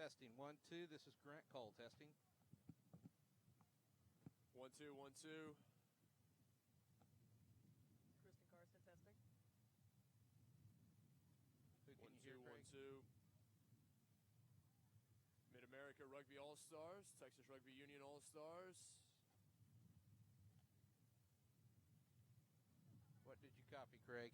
Testing 1, 2. This is Grant Cole testing. 1, 2, 1, 2. Kristen Carson testing. Who can 1, you hear, 2, 1, Craig? 2. Mid-America Rugby All-Stars, Texas Rugby Union All-Stars. What did you copy, Craig?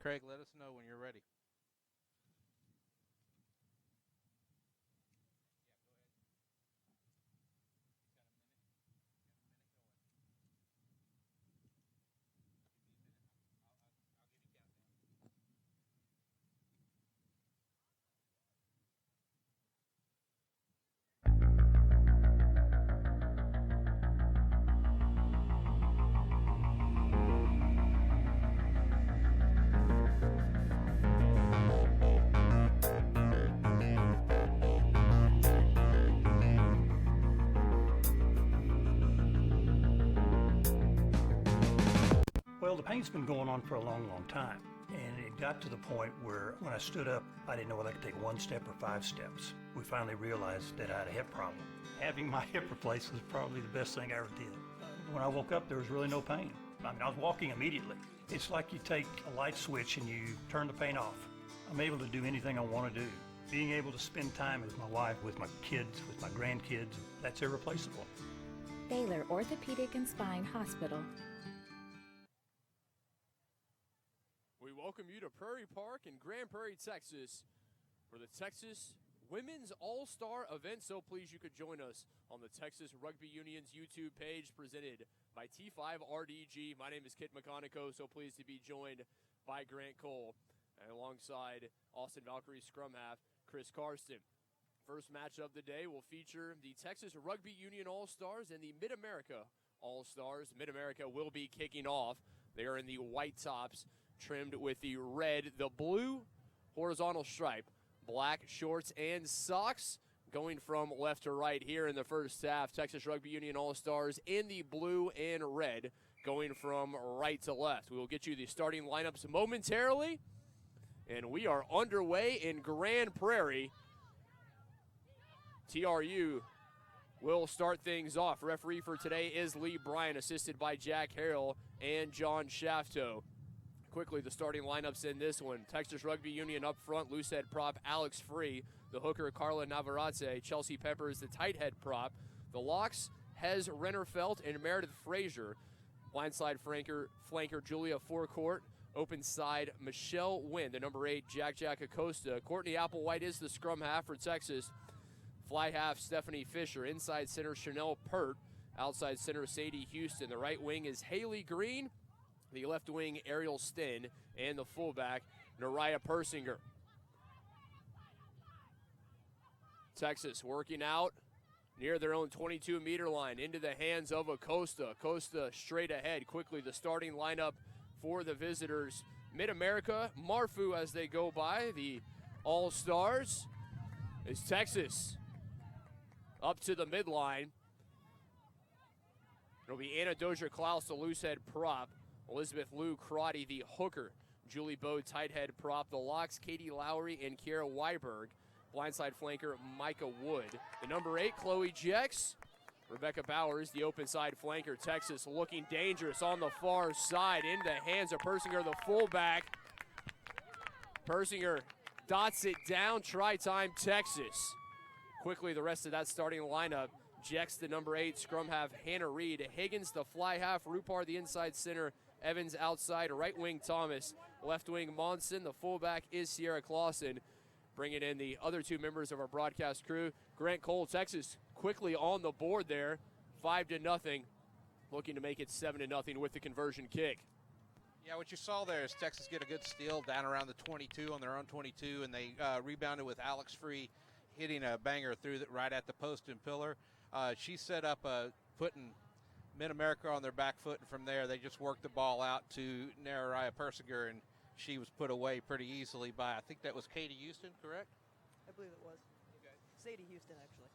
Craig, let us know when you're ready. Well, the pain's been going on for a long, long time, and it got to the point where when I stood up, I didn't know whether I could take 1 step or 5 steps. We finally realized that I had a hip problem. Having my hip replaced was probably the best thing I ever did. When I woke up, there was really no pain. I was walking immediately. It's like you take a light switch and you turn the pain off. I'm able to do anything I want to do. Being able to spend time with my wife, with my kids, with my grandkids, that's irreplaceable. Baylor Orthopedic and Spine Hospital. We welcome you to Prairie Park in Grand Prairie, Texas for the Texas Women's All-Star event. So pleased you could join us on the Texas Rugby Union's YouTube page presented by T5RDG. My name is Kit McConico, so pleased to be joined by Grant Cole and alongside Austin Valkyrie scrum half Chris Karsten. First match of the day will feature the Texas Rugby Union All-Stars and the Mid-America All-Stars. Mid-America will be kicking off. They are in the white tops, trimmed with the red, the blue horizontal stripe, black shorts and socks, going from left to right here in the first half. Texas Rugby Union All-Stars in the blue and red, going from right to left. We will get you the starting lineups momentarily, and we are underway in Grand Prairie. TRU will start things off. Referee for today is Lee Bryan, assisted by Jack Harrell and John Shafto. Quickly, the starting lineups in this one. Texas Rugby Union up front, loosehead prop Alex Free. The hooker, Carla Navarrete. Chelsea Peppers, the tight head prop. The locks, Hez Rennerfelt and Meredith Frazier. Blindside flanker Julia Forecourt. Open side, Michelle Wynn. The number 8, Jack Acosta. Courtney Applewhite is the scrum half for Texas. Fly half, Stephanie Fisher. Inside center, Chanel Pert. Outside center, Sadie Houston. The right wing is Haley Green. The left wing, Ariel Stinn, and the fullback, Nariah Persinger. Texas working out near their own 22-meter line, into the hands of Acosta. Acosta straight ahead. Quickly, the starting lineup for the visitors. Mid-America, Marfu as they go by. The All-Stars is Texas up to the midline. It'll be Anna Dozier-Klaus, the loosehead prop. Elizabeth Lou Crotty, the hooker. Julie Bode, tight head prop. The locks, Katie Lowry and Kiera Weiberg. Blindside flanker, Micah Wood. The number 8, Chloe Jex. Rebecca Bowers, the open side flanker. Texas looking dangerous on the far side. In the hands of Persinger, the fullback. Persinger dots it down. Try time, Texas. Quickly, the rest of that starting lineup. Jex, the number 8, scrum half, Hannah Reed. Higgins, the fly half, Rupar, the inside center, Evans outside, right wing Thomas, left wing Monson, the fullback is Sierra Clausen. Bringing in the other 2 members of our broadcast crew. Grant Cole, Texas, quickly on the board there, 5-0, looking to make it 7-0 with the conversion kick. Yeah, what you saw there is Texas get a good steal down around the 22 on their own 22, and they rebounded with Alex Free hitting a banger through right at the post and pillar. She set up putting Mid-America on their back foot, and from there they just worked the ball out to Narariah Persinger, and she was put away pretty easily by, I think that was Katie Houston, correct? I believe it was. Okay. Sadie Houston, actually.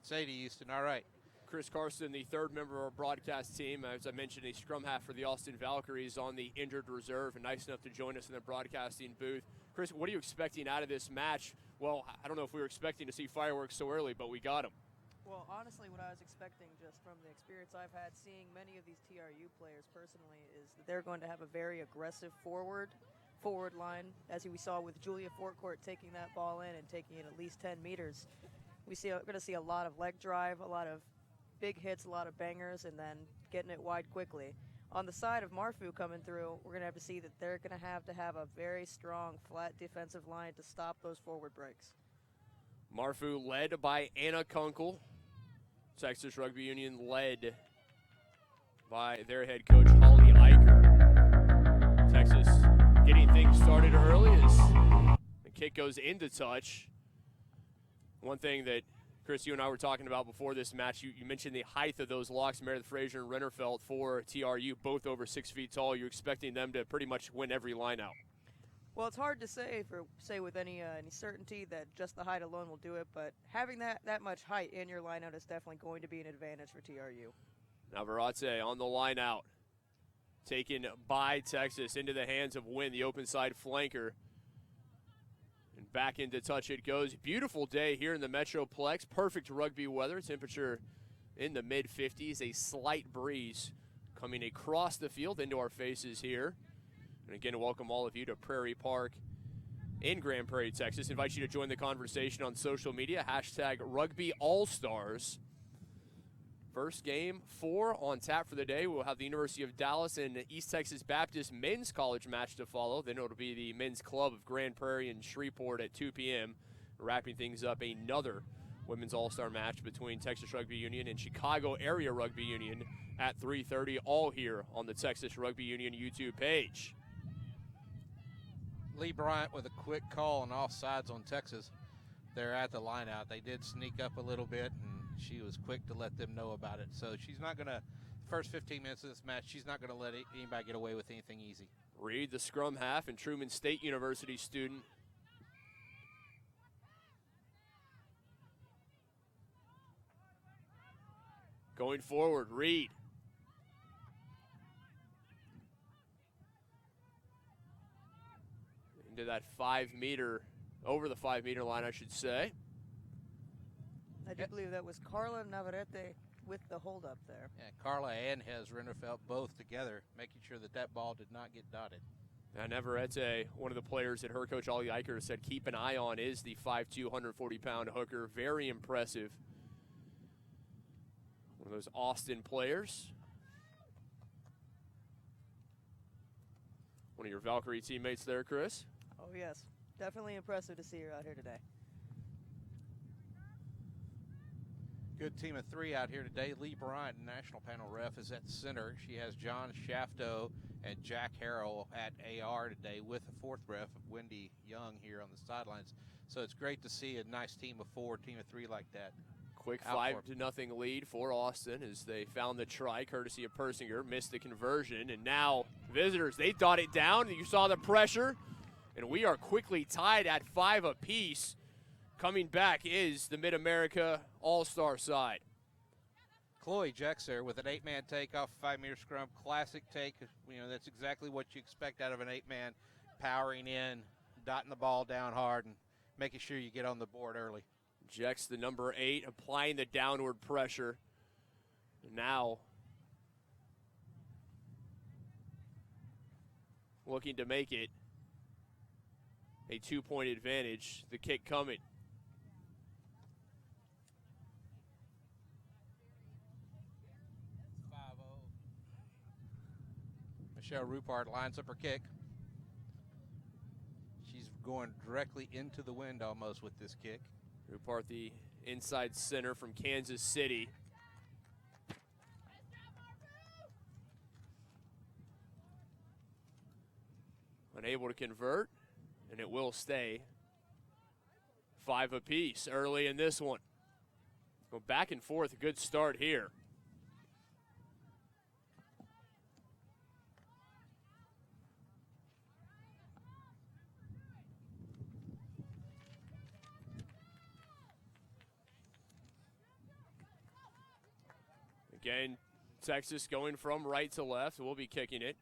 Sadie Houston, all right. Chris Carson, the 3rd member of our broadcast team, as I mentioned, a scrum half for the Austin Valkyries on the injured reserve, and nice enough to join us in the broadcasting booth. Chris, what are you expecting out of this match? Well, I don't know if we were expecting to see fireworks so early, but we got them. Well, honestly, what I was expecting just from the experience I've had seeing many of these TRU players personally is that they're going to have a very aggressive forward line, as we saw with Julia Fortcourt taking that ball in and taking it at least 10 meters. We're going to see a lot of leg drive, a lot of big hits, a lot of bangers, and then getting it wide quickly. On the side of Marfu coming through, we're going to have to see that they're going to have a very strong, flat defensive line to stop those forward breaks. Marfu led by Anna Kunkel. Texas Rugby Union led by their head coach, Holly Eicher. Texas getting things started early as the kick goes into touch. One thing that, Chris, you and I were talking about before this match, you mentioned the height of those locks, Meredith Frazier and Rennerfeld for TRU, both over 6 feet tall. You're expecting them to pretty much win every line out. Well, it's hard to say with any certainty that just the height alone will do it, but having that much height in your lineout is definitely going to be an advantage for TRU. Navarrete on the lineout, taken by Texas into the hands of Wynn, the open side flanker. And back into touch it goes. Beautiful day here in the Metroplex. Perfect rugby weather. Temperature in the mid-50s. A slight breeze coming across the field into our faces here. And again, welcome all of you to Prairie Park in Grand Prairie, Texas. Invite you to join the conversation on social media. Hashtag Rugby All-Stars. First game, 4 on tap for the day. We'll have the University of Dallas and East Texas Baptist men's college match to follow. Then it'll be the men's club of Grand Prairie and Shreveport at 2 p.m. Wrapping things up, another women's all-star match between Texas Rugby Union and Chicago Area Rugby Union at 3:30, all here on the Texas Rugby Union YouTube page. Lee Bryant with a quick call on offsides on Texas. They're at the lineout. They did sneak up a little bit, and she was quick to let them know about it. So she's not going to, first 15 minutes of this match, she's not going to let anybody get away with anything easy. Reed, the scrum half and Truman State University student. Going forward, Reed. Into that 5 meter, over the 5 meter line, I should say. I do believe that was Carla Navarrete with the hold up there. Yeah, Carla and Hez Rennerfeld both together, making sure that ball did not get dotted. Navarrete, one of the players that her coach Ollie Eicher said keep an eye on, is the 5'2", 140-pound hooker. Very impressive. One of those Austin players. One of your Valkyrie teammates there, Chris. Oh, yes. Definitely impressive to see her out here today. Good team of 3 out here today. Lee Bryant, national panel ref, is at center. She has John Shafto and Jack Harrell at AR today with a 4th ref, Wendy Young, here on the sidelines. So it's great to see a nice team of 4, team of 3 like that. Quick 5-0 lead for Austin as they found the try courtesy of Persinger, missed the conversion, and now visitors, they dot it down. You saw the pressure, and we are quickly tied at 5 apiece. Coming back is the Mid-America All-Star side. Chloe Jexer with an 8-man take off 5-meter scrum. Classic take. You know, that's exactly what you expect out of an 8-man, powering in, dotting the ball down hard, and making sure you get on the board early. Jex, the number 8, applying the downward pressure. Now looking to make it a 2-point advantage. The kick coming. Michelle Rupert lines up her kick. She's going directly into the wind almost with this kick. Rupert, the inside center from Kansas City. Unable to convert, and it will stay 5 apiece early in this one. Go back and forth, a good start here. Again, Texas going from right to left. We'll be kicking it.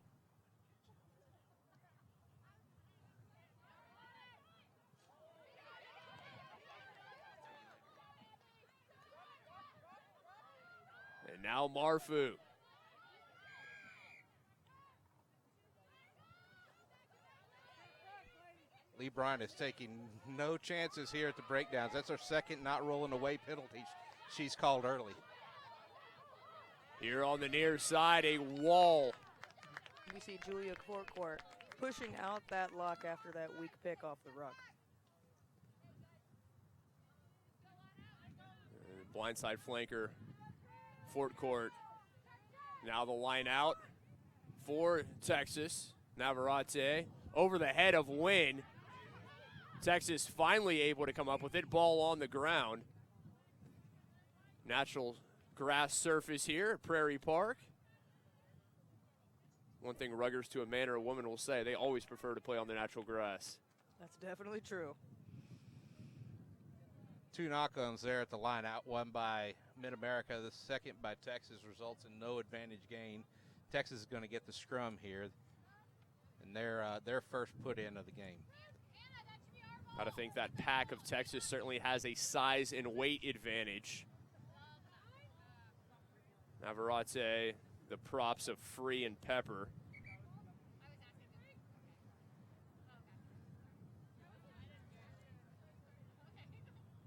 And now Marfu. Lee Bryant is taking no chances here at the breakdowns. That's her second not rolling away penalty she's called early. Here on the near side, a wall. We see Julia Forecourt pushing out that lock after that weak pick off the ruck. Blindside flanker, Forecourt. Now the line out for Texas. Navarrete over the head of Wynn. Texas finally able to come up with it. Ball on the ground. Natural grass surface here at Prairie Park. One thing ruggers to a man or a woman will say, they always prefer to play on the natural grass. That's definitely true. 2 knock-ons there at the line out, one by Mid-America, the second by Texas, results in no advantage gain. Texas is going to get the scrum here, and their first put-in of the game. Gotta think that pack of Texas certainly has a size and weight advantage. Navarrete, the props of Free and Pepper.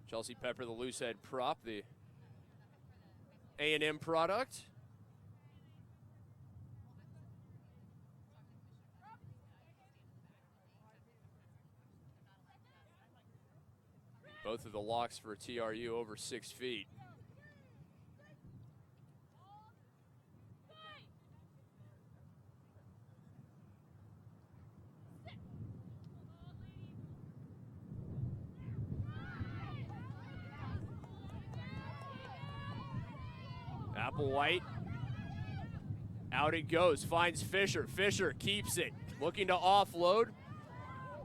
Chelsea Pepper, the loose head prop, the A&M product. Both of the locks for TRU over 6 feet. Applewhite. Out it goes, finds Fisher. Fisher keeps it, looking to offload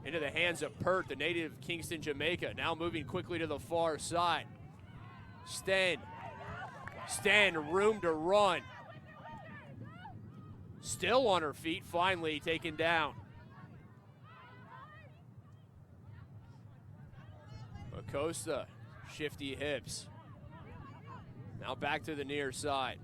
into the hands of Pert, the native of Kingston, Jamaica. Now moving quickly to the far side. Sten, room to run. Still on her feet, finally taken down. Acosta, shifty hips. Now back to the near side.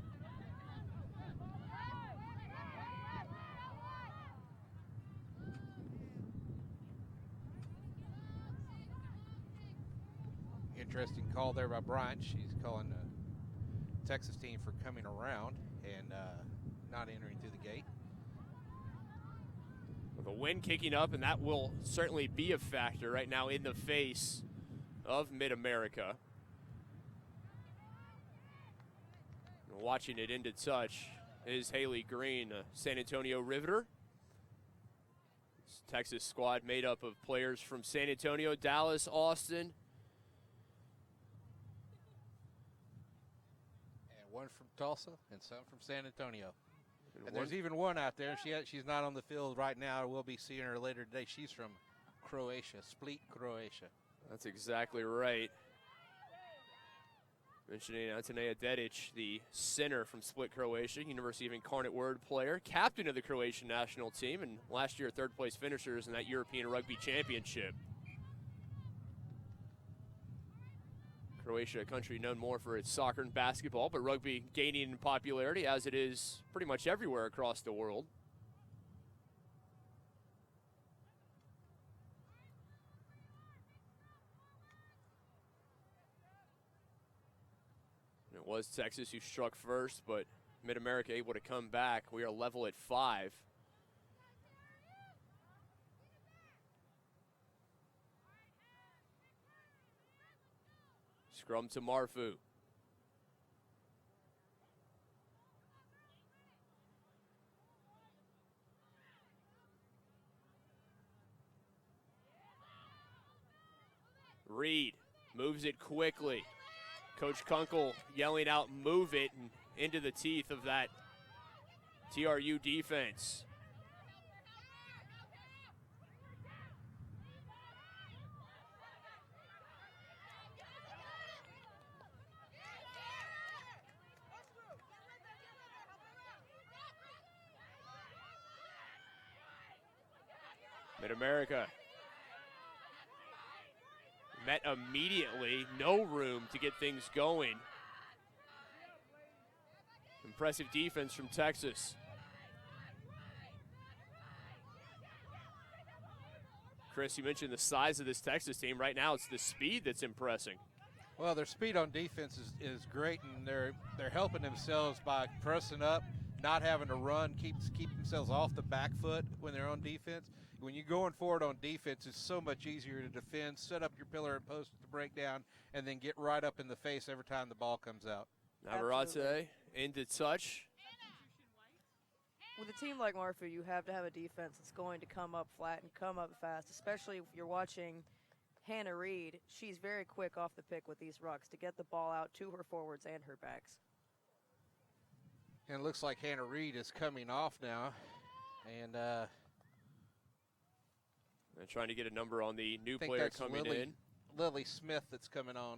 Interesting call there by Bryant. She's calling the Texas team for coming around and not entering through the gate. The wind kicking up, and that will certainly be a factor right now in the face of Mid-America. Watching it into touch is Haley Green, a San Antonio Riveter. This Texas squad made up of players from San Antonio, Dallas, Austin. And one from Tulsa and some from San Antonio. And there's even one out there. She's not on the field right now. We'll be seeing her later today. She's from Croatia, Split, Croatia. That's exactly right. Mentioning Antonija Dedic, the center from Split, Croatia, University of Incarnate Word player, captain of the Croatian national team, and last year third-place finishers in that European Rugby Championship. Croatia, a country known more for its soccer and basketball, but rugby gaining in popularity as it is pretty much everywhere across the world. It was Texas who struck first, but Mid-America able to come back. We are level at 5. Scrum to Marfu. Reed moves it quickly. Coach Kunkel yelling out, move it, and into the teeth of that TRU defense. Mid-America met immediately, no room to get things going. Impressive defense from Texas. Chris, you mentioned the size of this Texas team. Right now, it's the speed that's impressing. Well, their speed on defense is great, and they're helping themselves by pressing up, not having to run, keep themselves off the back foot when they're on defense. When you're going forward on defense, it's so much easier to defend, set up your pillar and post to break down, and then get right up in the face every time the ball comes out. Navarrete into touch. With a team like Marfu, you have to have a defense that's going to come up flat and come up fast, especially if you're watching Hannah Reed. She's very quick off the pick with these rucks to get the ball out to her forwards and her backs. And it looks like Hannah Reed is coming off now, and they're trying to get a number on the new player coming in. Lily Smith that's coming on.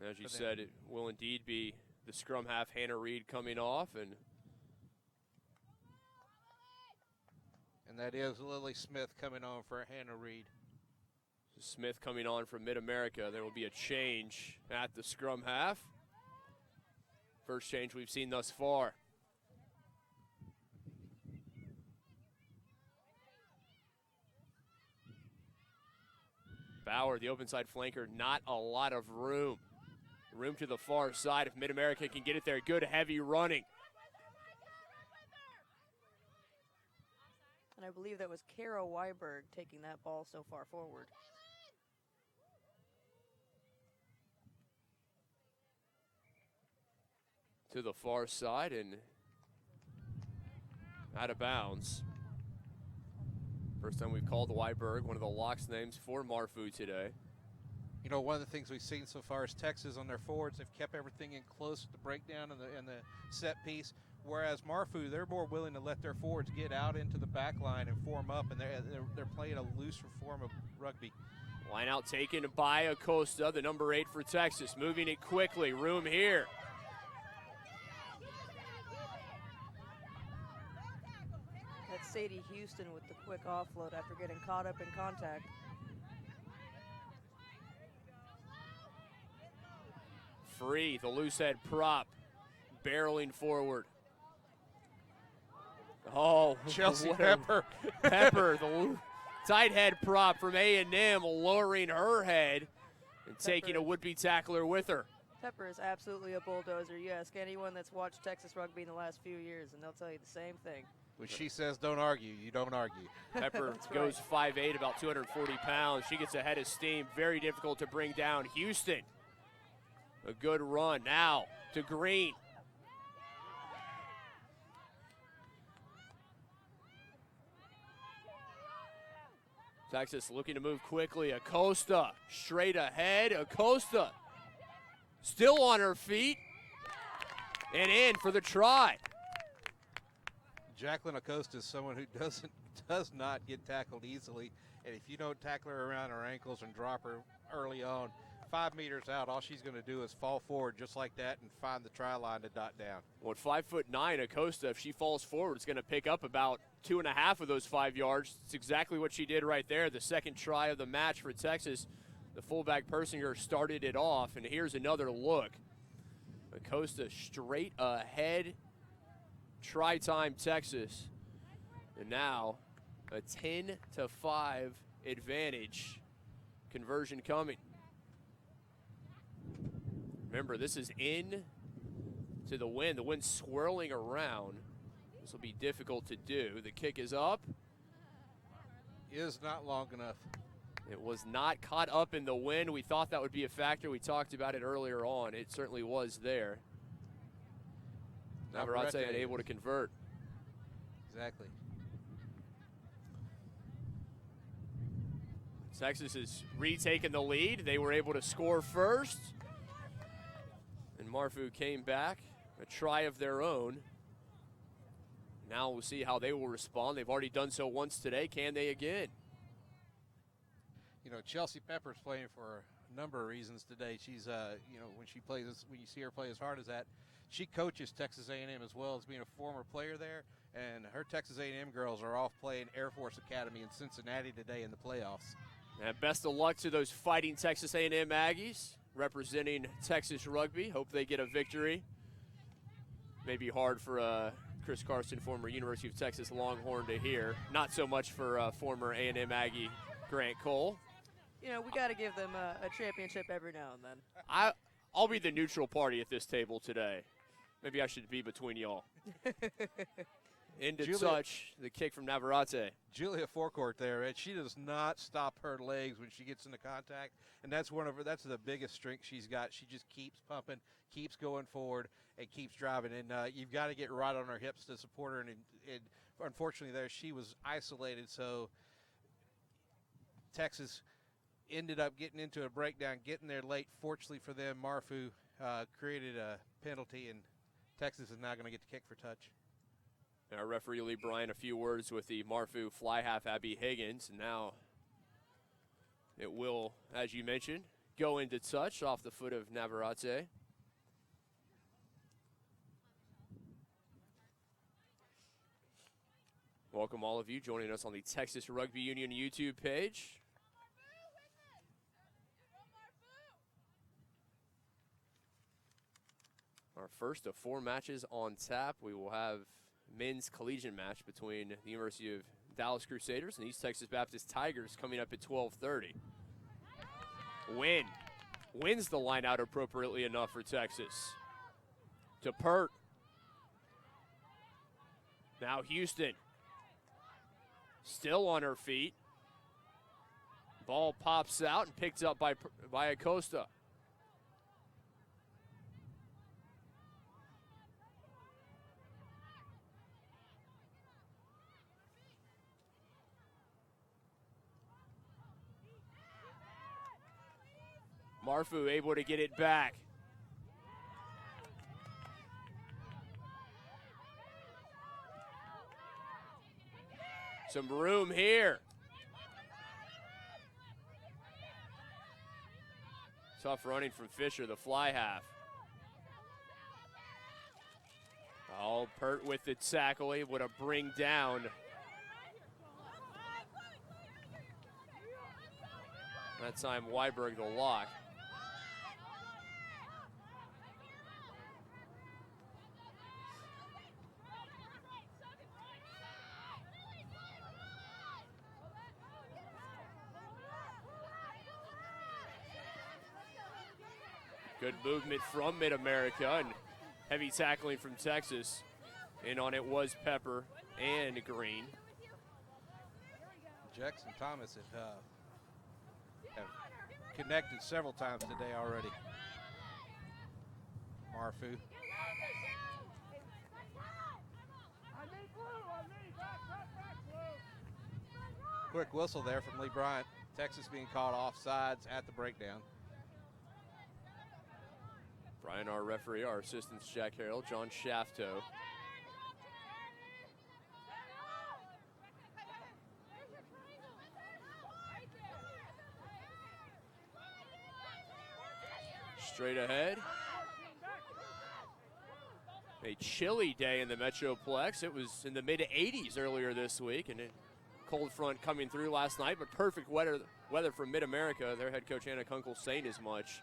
As you said, it will indeed be the scrum half, Hannah Reed, coming off. And that is Lily Smith coming on for Hannah Reed. Smith coming on from Mid-America. There will be a change at the scrum half. First change we've seen thus far. Bauer, the open side flanker, not a lot of room. Room to the far side if Mid-America can get it there. Good heavy running. And I believe that was Kara Weiberg taking that ball so far forward. To the far side and out of bounds. First time we've called Weiberg, one of the locks names for Marfu today. You know, one of the things we've seen so far is Texas on their forwards. They've kept everything in close to the breakdown and the set piece, whereas Marfu, they're more willing to let their forwards get out into the back line and form up, and they're playing a looser form of rugby. Line out taken by Acosta, the number 8 for Texas, moving it quickly. Room here. That's Sadie Houston with the quick offload after getting caught up in contact. Free, the loose head prop, barreling forward. Oh, Chelsea Pepper. Pepper, the tight head prop from A&M, lowering her head and taking a would-be tackler with her. Pepper is absolutely a bulldozer. You ask anyone that's watched Texas rugby in the last few years, and they'll tell you the same thing. When she says don't argue, you don't argue. Pepper goes 5'8", about 240 pounds. She gets ahead of steam. Very difficult to bring down. Houston, a good run now to Green. Texas looking to move quickly. Acosta straight ahead. Acosta still on her feet and in for the try. Jacqueline Acosta is someone who does not get tackled easily, and if you don't tackle her around her ankles and drop her early on, 5 meters out, all she's going to do is fall forward just like that and find the try line to dot down. Well, at 5'9", Acosta, if she falls forward, is going to pick up about 2.5 of those 5 yards. It's exactly what she did right there. The second try of the match for Texas. The fullback Persinger started it off, and here's another look. Acosta straight ahead. Try time Texas. And now a 10-5 advantage. Conversion coming. Remember, this is in to the wind. The wind's swirling around. This will be difficult to do. The kick is up. Is not long enough. It was not caught up in the wind. We thought that would be a factor. We talked about it earlier on. It certainly was there. Navarrete unable to convert. Exactly. Texas has retaken the lead. They were able to score first. And MARU came back, a try of their own. Now we'll see how they will respond. They've already done so once today. Can they again? You know, Chelsea Pepper's playing for a number of reasons today. She's, you know, when you see her play as hard as that, she coaches Texas A&M as well as being a former player there. And her Texas A&M girls are off playing Air Force Academy in Cincinnati today in the playoffs. And best of luck to those fighting Texas A&M Aggies representing Texas Rugby. Hope they get a victory. Maybe hard for Chris Carson, former University of Texas Longhorn, to hear. Not so much for former A&M Aggie Grant Cole. You know, we got to give them a championship every now and then. I'll be the neutral party at this table today. Maybe I should be between y'all. Into touch, the kick from Navarrete. Julia Forecourt there, and she does not stop her legs when she gets into contact, and that's the biggest strength she's got. She just keeps pumping, keeps going forward, and keeps driving. And you've got to get right on her hips to support her. And unfortunately, there she was isolated, so Texas ended up getting into a breakdown, getting there late. Fortunately for them, MARU created a penalty, and Texas is now going to get the kick for touch. And our referee, Lee Bryan, a few words with the MARU fly half, Abby Higgins. And now it will, as you mentioned, go into touch off the foot of Navarrete. Welcome all of you joining us on the Texas Rugby Union YouTube page. Our first of 4 matches on tap. We will have men's collegiate match between the University of Dallas Crusaders and East Texas Baptist Tigers coming up at 12:30. Wins the line out appropriately enough for Texas. To Pert. Now Houston. Still on her feet. Ball pops out and picked up by Acosta. MARU able to get it back. Some room here. Tough running from Fisher, the fly half. Oh, Pert with the tackle, able to bring down. That time, Weiberg the lock. Good movement from Mid-America and heavy tackling from Texas. And on it was Pepper and Green. Jackson Thomas have connected several times today already. MARU. Quick whistle there from Lee Bryant. Texas being called offsides at the breakdown. Brian, our referee, our assistants, Jack Harrell, John Shafto. Straight ahead. A chilly day in the Metroplex. It was in the mid-80s earlier this week, and a cold front coming through last night, but perfect weather for Mid-America. Their head coach, Anna Kunkel, saying as much.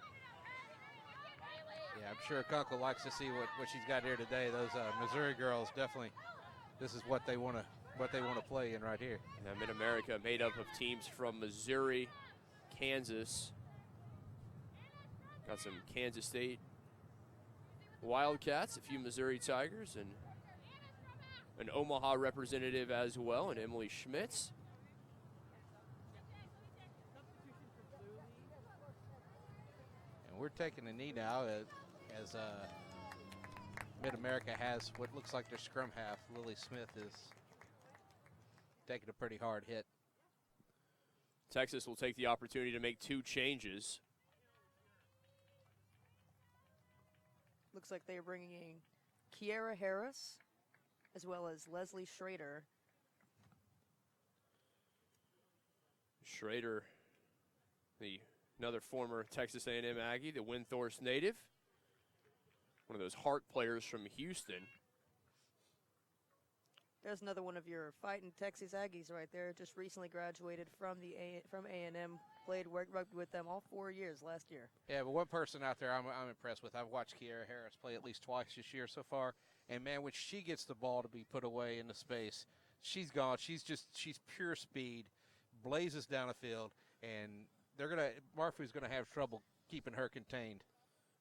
Yeah, I'm sure Kunkel likes to see what she's got here today. Those Missouri girls definitely, this is what they want to play in right here. Now Mid-America made up of teams from Missouri, Kansas. Got some Kansas State Wildcats, a few Missouri Tigers, and an Omaha representative as well, and Emily Schmitz. And we're taking a knee now as Mid-America has what looks like their scrum half. Lily Smith is taking a pretty hard hit. Texas will take the opportunity to make 2 changes. Looks like they are bringing in Kiera Harris as well as Leslie Schrader. Schrader, another former Texas A&M Aggie, the Windthorst native. One of those heart players from Houston. There's another one of your fighting Texas Aggies right there. Just recently graduated from A&M. Played rugby with them all 4 years last year. Yeah, but one person out there I'm impressed with. I've watched Kiera Harris play at least twice this year so far. And, man, when she gets the ball to be put away into space, she's gone. She's pure speed, blazes down the field, and Marfu's going to have trouble keeping her contained.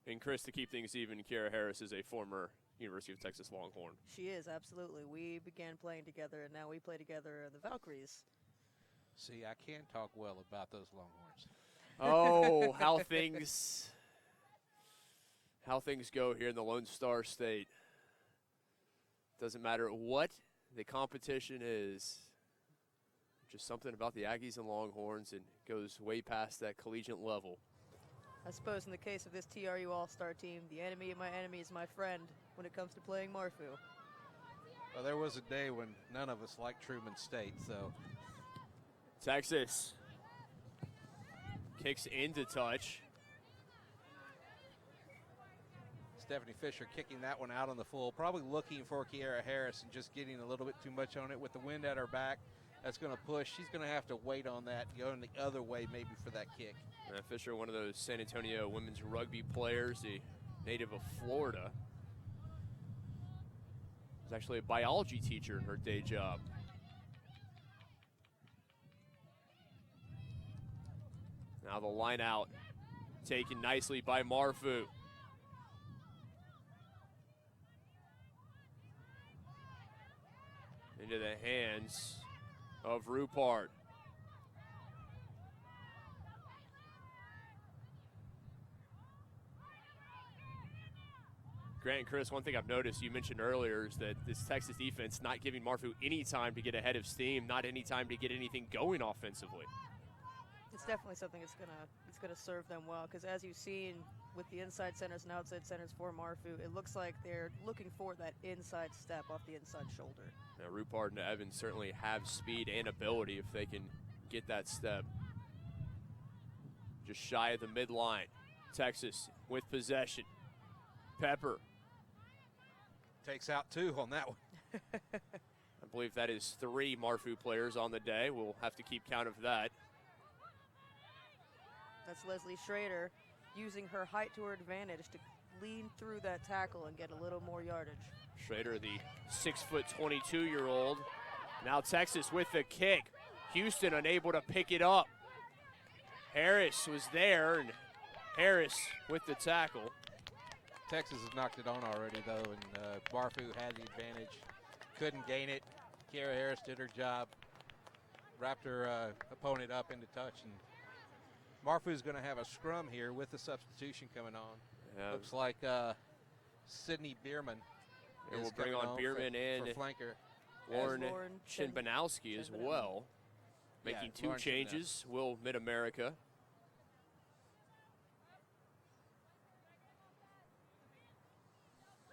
And, Chris, to keep things even, Kiera Harris is a former University of Texas Longhorn. She is, absolutely. We began playing together, and now we play together in the Valkyries. See, I can't talk well about those Longhorns. Oh, how things go here in the Lone Star State. Doesn't matter what the competition is. Just something about the Aggies and Longhorns, and goes way past that collegiate level. I suppose in the case of this TRU All-Star team, the enemy of my enemy is my friend when it comes to playing Marfu. Well, there was a day when none of us liked Truman State, so. Texas kicks into touch. Stephanie Fisher kicking that one out on the full, probably looking for Kiera Harris and just getting a little bit too much on it with the wind at her back. That's going to push. She's going to have to wait on that, going the other way maybe for that kick. Fisher, one of those San Antonio women's rugby players, a native of Florida. Was actually a biology teacher in her day job. Now the line out, taken nicely by Marfu. Into the hands of Rupert. Grant and Chris, one thing I've noticed, you mentioned earlier, is that this Texas defense not giving Marfu any time to get ahead of steam, not any time to get anything going offensively. It's definitely something that's gonna serve them well, because as you've seen with the inside centers and outside centers for Marfu, it looks like they're looking for that inside step off the inside shoulder. Now, Rupert and Evans certainly have speed and ability if they can get that step. Just shy of the midline. Texas with possession. Pepper. Takes out 2 on that one. I believe that is 3 Marfu players on the day. We'll have to keep count of that. That's Leslie Schrader using her height to her advantage to lean through that tackle and get a little more yardage. Schrader, the 6', 22-year-old. Now Texas with the kick. Houston unable to pick it up. Harris was there, and Harris with the tackle. Texas has knocked it on already, though, and Marfu had the advantage. Couldn't gain it. Kiera Harris did her job. Wrapped her opponent up into touch, and Marfu's going to have a scrum here with the substitution coming on. Yeah. Looks like Sydney Bierman. And we'll bring on Bierman and for flanker. Lauren Chinbanowski as well. Making 2 changes, will Mid-America.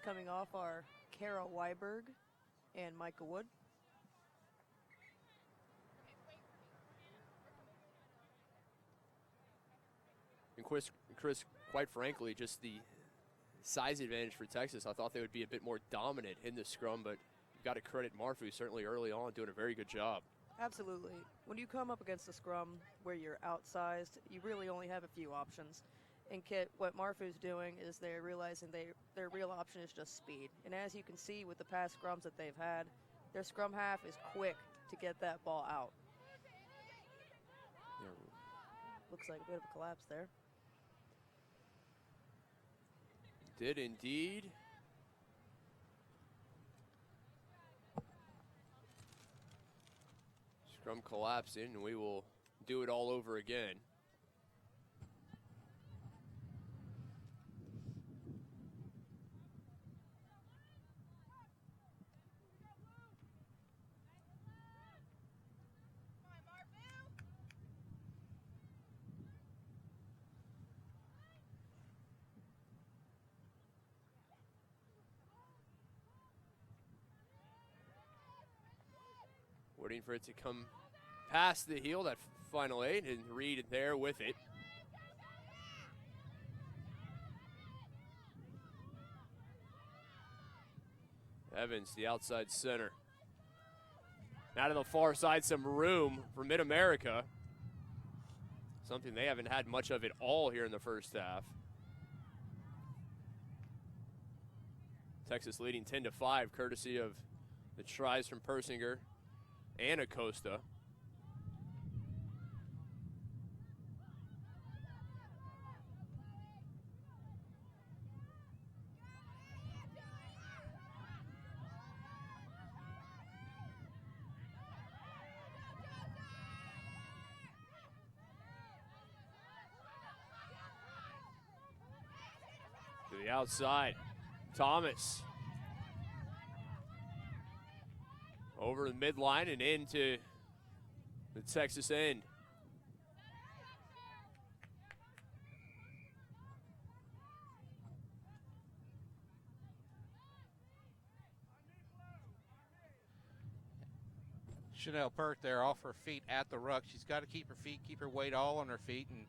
Coming off are Kara Weiberg and Micah Wood. And Chris, quite frankly, just the size advantage for Texas. I thought they would be a bit more dominant in the scrum, but you've got to credit Marfu certainly early on doing a very good job. Absolutely. When you come up against a scrum where you're outsized, you really only have a few options. And what Marfu's doing is they're realizing their real option is just speed. And as you can see with the past scrums that they've had, their scrum half is quick to get that ball out. Yeah. Looks like a bit of a collapse there. Did indeed. Scrum collapsing, and we will do it all over again. Waiting for it to come past the heel, that final 8, and Reed there with it. Evans, the outside center. Now to the far side, some room for Mid-America. Something they haven't had much of it all here in the first half. Texas leading 10-5, courtesy of the tries from Persinger and Acosta. To the outside, Thomas. Over the midline and into the Texas end. Chanel Pert there off her feet at the ruck. She's got to keep her feet, keep her weight all on her feet, and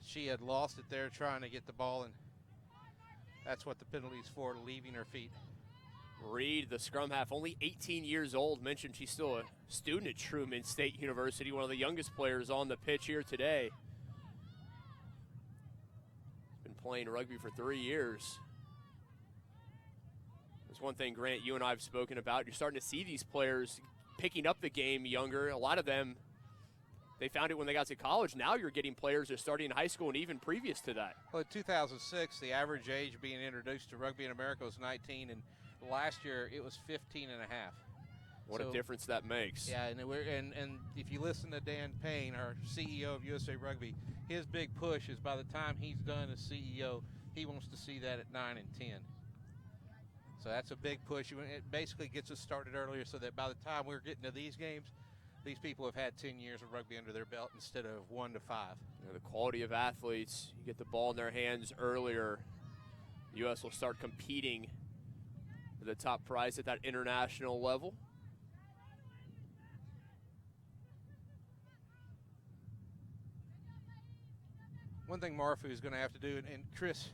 she had lost it there trying to get the ball, and that's what the penalty's for, leaving her feet. Reed, the scrum half, only 18 years old, mentioned she's still a student at Truman State University, one of the youngest players on the pitch here today. Been playing rugby for 3 years. There's one thing, Grant, you and I have spoken about. You're starting to see these players picking up the game younger. A lot of them, they found it when they got to college. Now you're getting players that are starting in high school and even previous to that. Well, in 2006, the average age being introduced to rugby in America was 19, and last year it was 15 and a half. What a difference that makes. Yeah, and if you listen to Dan Payne, our CEO of USA Rugby, his big push is by the time he's done as CEO, he wants to see that at 9 and 10. So that's a big push. It basically gets us started earlier so that by the time we're getting to these games, these people have had 10 years of rugby under their belt instead of 1 to 5. You know, the quality of athletes, you get the ball in their hands earlier, the U.S. will start competing for the top prize at that international level. One thing Marfu is going to have to do, and Chris,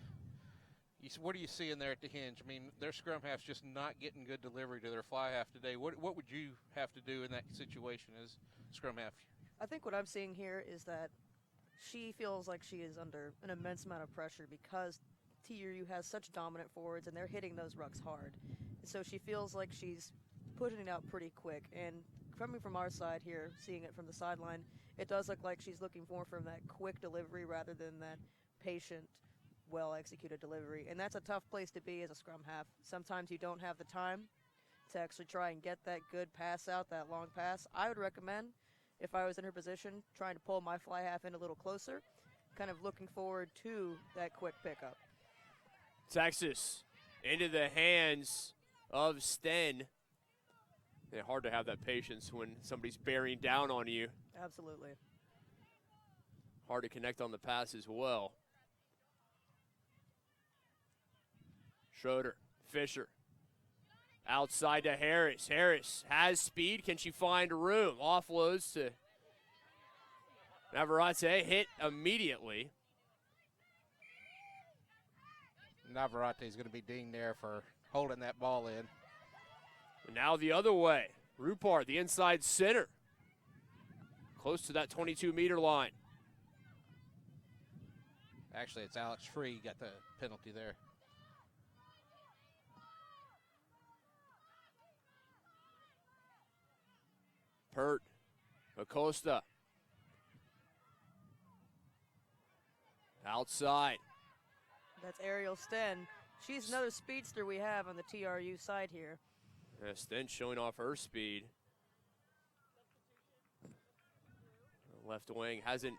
what are you seeing there at the hinge? I mean, their scrum half's just not getting good delivery to their fly half today. What would you have to do in that situation as scrum half? I think what I'm seeing here is that she feels like she is under an immense amount of pressure because TRU has such dominant forwards and they're hitting those rucks hard. And so she feels like she's putting it out pretty quick. And coming from our side here, seeing it from the sideline, it does look like she's looking more from that quick delivery rather than that patient, well-executed delivery. And that's a tough place to be as a scrum half. Sometimes you don't have the time to actually try and get that good pass out, that long pass. I would recommend, if I was in her position, trying to pull my fly half in a little closer, kind of looking forward to that quick pickup. Texas into the hands of Sten. Yeah, hard to have that patience when somebody's bearing down on you. Absolutely. Hard to connect on the pass as well. Schroeder, Fisher. Outside to Harris. Harris has speed. Can she find room? Offloads to Navarrete. Hit immediately. Navarrete is going to be dinged there for holding that ball in. And now the other way. Rupert, the inside center. Close to that 22-meter line. Actually, it's Alex Free got the penalty there. Pert, Acosta. Outside. That's Ariel Sten. She's another speedster we have on the TRU side here. Yeah, Sten showing off her speed. Left wing hasn't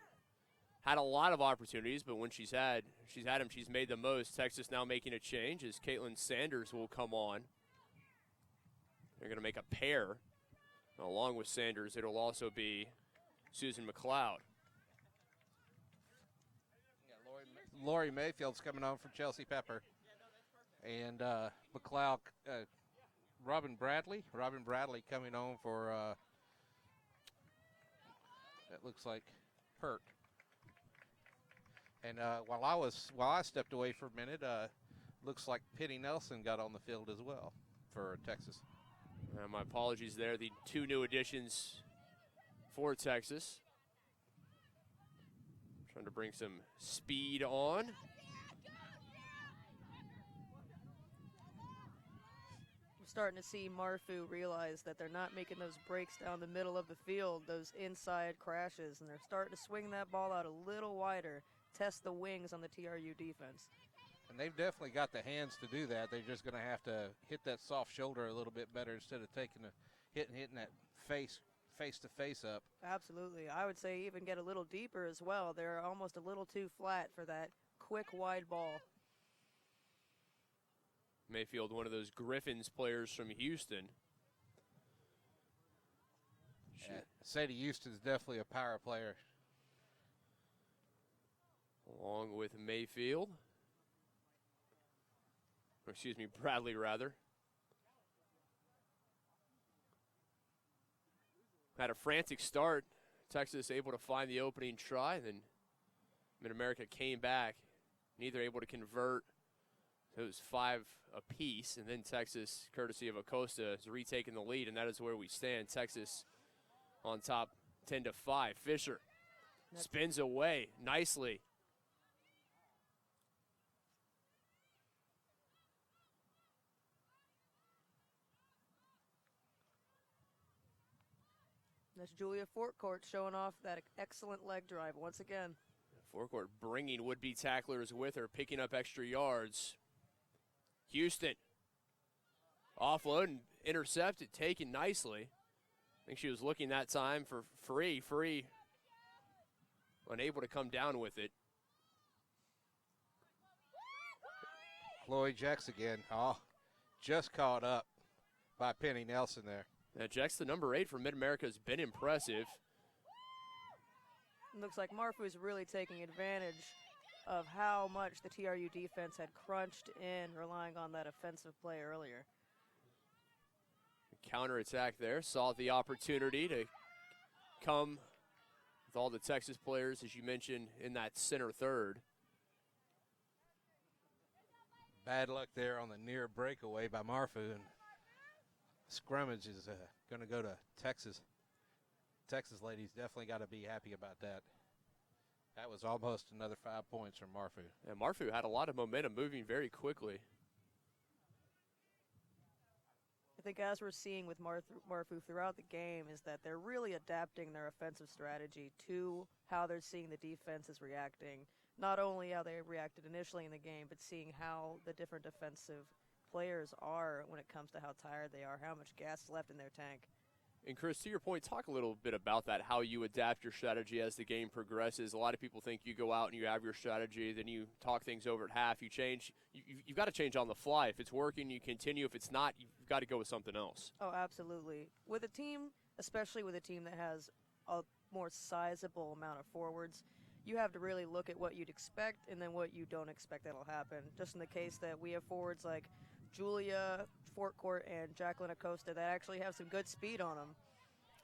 had a lot of opportunities, but when she's had them, she's made the most. Texas now making a change as Caitlin Sanders will come on. They're going to make a pair. Along with Sanders, it'll also be Susan McLeod. Yeah, Lori Mayfield's coming on from Chelsea Pepper. And McLeod, Robin Bradley coming on for That looks like Pert. And while I stepped away for a minute, looks like Penny Nelson got on the field as well for Texas. My apologies there. The 2 new additions for Texas. Trying to bring some speed on. We're starting to see Marfu realize that they're not making those breaks down the middle of the field, those inside crashes, and they're starting to swing that ball out a little wider, test the wings on the TRU defense. And they've definitely got the hands to do that. They're just going to have to hit that soft shoulder a little bit better instead of taking a hit and hitting that face-to-face up. Absolutely. I would say even get a little deeper as well. They're almost a little too flat for that quick, wide ball. Mayfield, one of those Griffins players from Houston. Sadie Houston's definitely a power player. Along with Mayfield. Or excuse me, Bradley, rather. Had a frantic start. Texas able to find the opening try, and then Mid-America came back. Neither able to convert. So it was 5 apiece, and then Texas, courtesy of Acosta, is retaking the lead, and that is where we stand. Texas on top 10-5. Fisher spins away nicely. That's Julia Fortcourt showing off that excellent leg drive once again. Fortcourt bringing would-be tacklers with her, picking up extra yards. Houston, offload and intercepted, taken nicely. I think she was looking that time for free, unable to come down with it. Chloe Jex again. Oh, just caught up by Penny Nelson there. Now, Jex, the number 8 for Mid-America, has been impressive. It looks like Marfu is really taking advantage of how much the TRU defense had crunched in, relying on that offensive play earlier. Counterattack there, saw the opportunity to come with all the Texas players, as you mentioned, in that center third. Bad luck there on the near breakaway by Marfu, and scrimmage is going to go to Texas. Texas ladies definitely got to be happy about that. That was almost another 5 points from Marfu. And Marfu had a lot of momentum, moving very quickly. I think as we're seeing with Marfu throughout the game is that they're really adapting their offensive strategy to how they're seeing the defense is reacting. Not only how they reacted initially in the game, but seeing how the different defensive players are when it comes to how tired they are, how much gas is left in their tank. And Chris, to your point, talk a little bit about that, how you adapt your strategy as the game progresses. A lot of people think you go out and you have your strategy, then you talk things over at half, you change. You've got to change on the fly. If it's working, you continue. If it's not, you've got to go with something else. Oh, absolutely. With a team, especially with a team that has a more sizable amount of forwards, you have to really look at what you'd expect and then what you don't expect that'll happen. Just in the case that we have forwards like Julia Fortcourt and Jacqueline Acosta that actually have some good speed on them.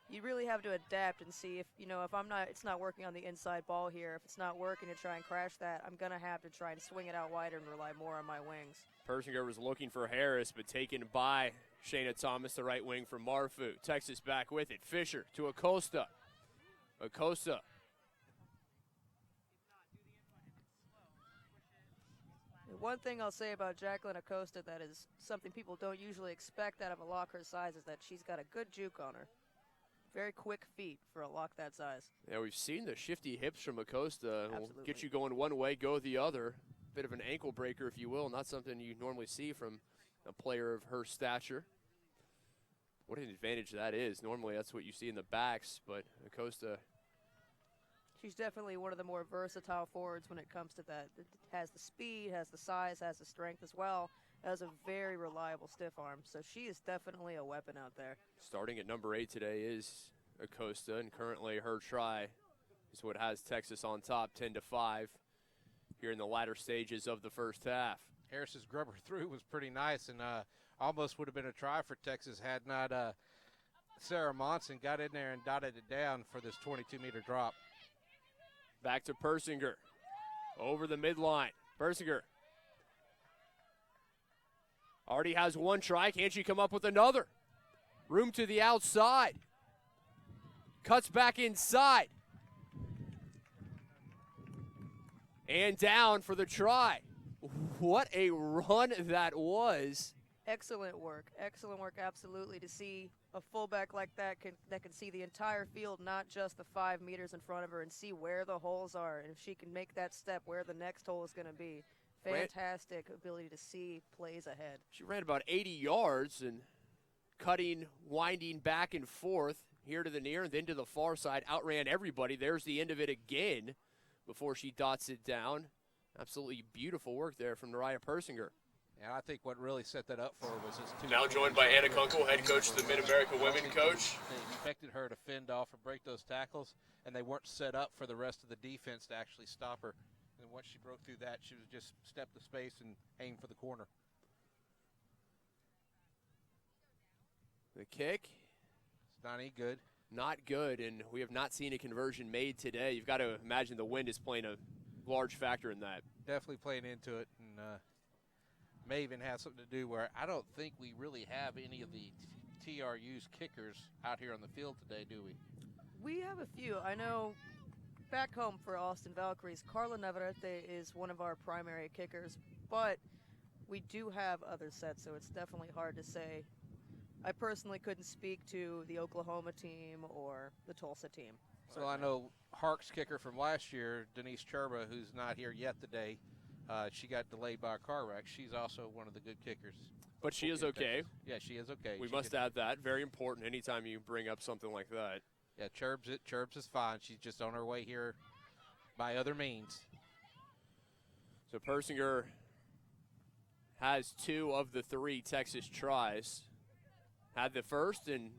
You really have to adapt and see if, it's not working on the inside ball here. If it's not working to try and crash that, I'm going to have to try and swing it out wider and rely more on my wings. Persinger was looking for Harris, but taken by Shayna Thomas, the right wing from Marfu. Texas back with it. Fisher to Acosta. Acosta. One thing I'll say about Jacqueline Acosta that is something people don't usually expect out of a lock her size is that she's got a good juke on her. Very quick feet for a lock that size. Yeah, we've seen the shifty hips from Acosta. Absolutely. Will get you going one way, go the other. Bit of an ankle breaker, if you will. Not something you normally see from a player of her stature. What an advantage that is. Normally that's what you see in the backs, but Acosta... She's definitely one of the more versatile forwards when it comes to that. It has the speed, has the size, has the strength as well. Has a very reliable stiff arm, so she is definitely a weapon out there. Starting at number 8 today is Acosta, and currently her try is what has Texas on top, 10-5, here in the latter stages of the first half. Harris's grubber through was pretty nice, and almost would have been a try for Texas had not Sarah Monson got in there and dotted it down for this 22-meter drop. Back to Persinger. Over the midline. Persinger already has one try. Can she come up with another? Room to the outside. Cuts back inside. And down for the try. What a run that was. Excellent work, absolutely. To see a fullback like that that can see the entire field, not just the 5 meters in front of her, and see where the holes are, and if she can make that step where the next hole is going to be. Fantastic ability to see plays ahead. She ran about 80 yards and cutting, winding back and forth here to the near and then to the far side, outran everybody. There's the end of it again before she dots it down. Absolutely beautiful work there from Mariah Persinger. And I think what really set that up for her was this two. Now joined by Anna Kunkel, head coach of the Mid-America Women coach. They expected her to fend off or break those tackles, and they weren't set up for the rest of the defense to actually stop her. And once she broke through that, she was just step to space and aim for the corner. The kick. It's not any good. Not good, and we have not seen a conversion made today. You've got to imagine the wind is playing a large factor in that. Definitely playing into it, and may even have something to do where I don't think we really have any of the TRU's kickers out here on the field today, do we? We have a few. I know back home for Austin Valkyries, Carla Navarrete is one of our primary kickers, but we do have other sets, so it's definitely hard to say. I personally couldn't speak to the Oklahoma team or the Tulsa team. So I know Hark's kicker from last year, Denise Cherba, who's not here yet today, she got delayed by a car wreck. She's also one of the good kickers. But she is okay. Yeah, she is okay. We must add that. Very important anytime you bring up something like that. Yeah, Churbs is fine. She's just on her way here by other means. So Persinger has 2 of the 3 Texas tries. Had the first and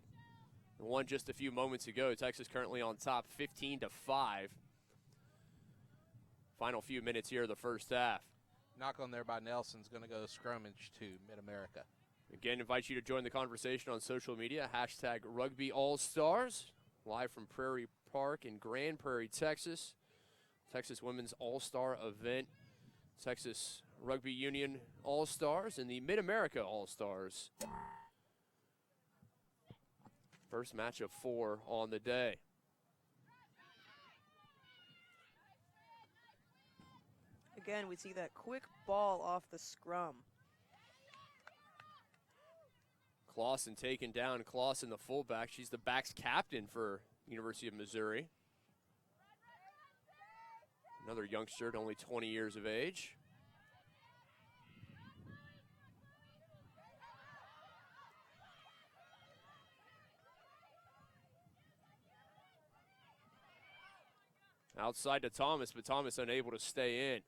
won just a few moments ago. Texas currently on top 15-5. Final few minutes here of the first half. Knock on there by Nelson's going to go scrummage to Mid-America. Again, invite you to join the conversation on social media. Hashtag Rugby All-Stars. Live from Prairie Park in Grand Prairie, Texas. Texas Women's All-Star event. Texas Rugby Union All-Stars and the Mid-America All-Stars. First match of 4 on the day. Again, we see that quick ball off the scrum. Clausen taken down. Clausen, the fullback. She's the backs captain for University of Missouri. Another youngster at only 20 years of age. Outside to Thomas, but Thomas unable to stay in.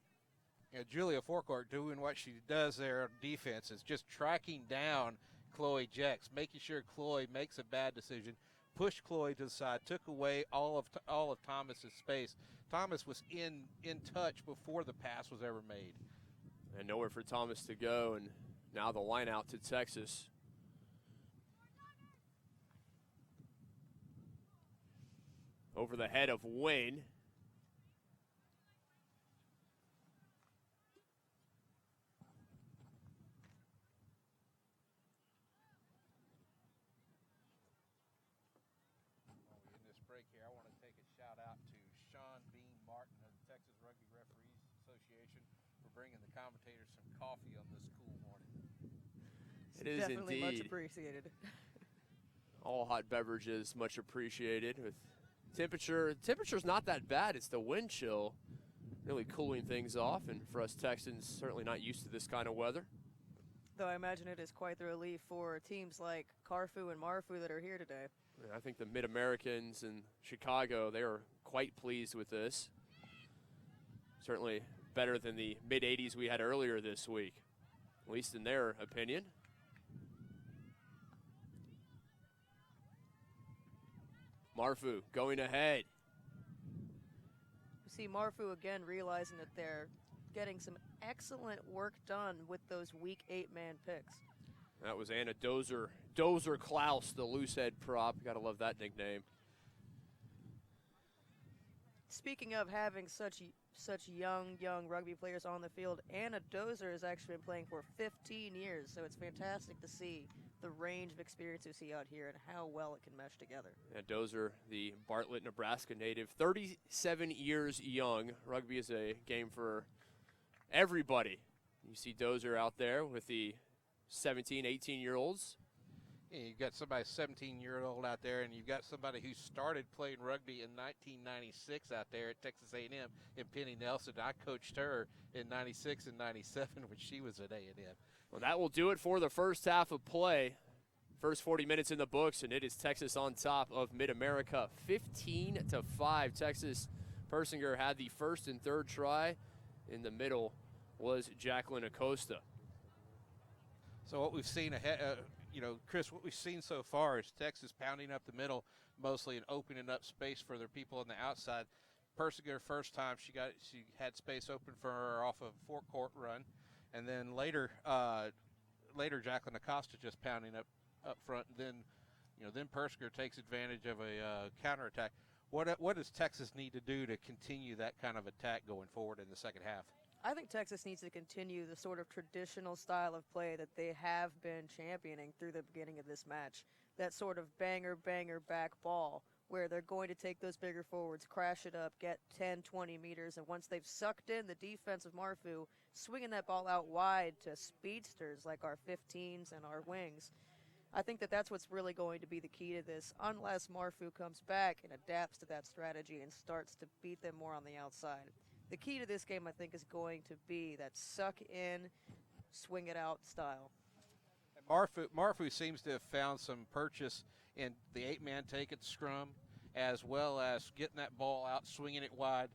You know, Julia Forecourt doing what she does there on defense is just tracking down Chloe Jex, making sure Chloe makes a bad decision, pushed Chloe to the side, took away all of Thomas's space. Thomas was in touch before the pass was ever made. And nowhere for Thomas to go, and now the line out to Texas. Over the head of Wynn. Bringing the commentators some coffee on this cool morning. It is definitely indeed. Much appreciated. All hot beverages much appreciated. With temperature's not that bad. It's the wind chill really cooling things off, and for us Texans, certainly not used to this kind of weather. Though I imagine it is quite the relief for teams like Carfu and Marfu that are here today. And I think the Mid-Americans in Chicago, they are quite pleased with this. Certainly better than the mid-80s we had earlier this week, at least in their opinion. Marfu going ahead. We see Marfu again realizing that they're getting some excellent work done with those weak 8-man picks. That was Anna Dozer Dozer Klaus, the loose head prop. Gotta love that nickname. Speaking of having such young rugby players on the field, Anna Dozer has actually been playing for 15 years, so it's fantastic to see the range of experience we see out here and how well it can mesh together. Yeah, Dozer, the Bartlett, Nebraska native, 37 years young. Rugby is a game for everybody. You see Dozer out there with the 17, 18-year-olds. Yeah, you've got somebody 17-year-old out there, and you've got somebody who started playing rugby in 1996 out there at Texas A&M in Penny Nelson. I coached her in 96 and 97 when she was at A&M. Well, that will do it for the first half of play. First 40 minutes in the books, and it is Texas on top of Mid-America, 15-5. Texas Persinger had the first and third try. In the middle was Jacqueline Acosta. So what we've seen ahead, Chris, what we've seen so far is Texas pounding up the middle mostly and opening up space for their people on the outside. Persinger, first time she had space open for her off of a forecourt run, and then later Jacqueline Acosta just pounding up front. And then Persinger takes advantage of a counterattack. What does Texas need to do to continue that kind of attack going forward in the second half? I think Texas needs to continue the sort of traditional style of play that they have been championing through the beginning of this match. That sort of banger back ball where they're going to take those bigger forwards, crash it up, get 10, 20 meters, and once they've sucked in the defense of MARU, swinging that ball out wide to speedsters like our 15s and our wings. I think that's what's really going to be the key to this, unless MARU comes back and adapts to that strategy and starts to beat them more on the outside. The key to this game, I think, is going to be that suck in, swing it out style. MARU seems to have found some purchase in the 8-man take at the scrum, as well as getting that ball out, swinging it wide,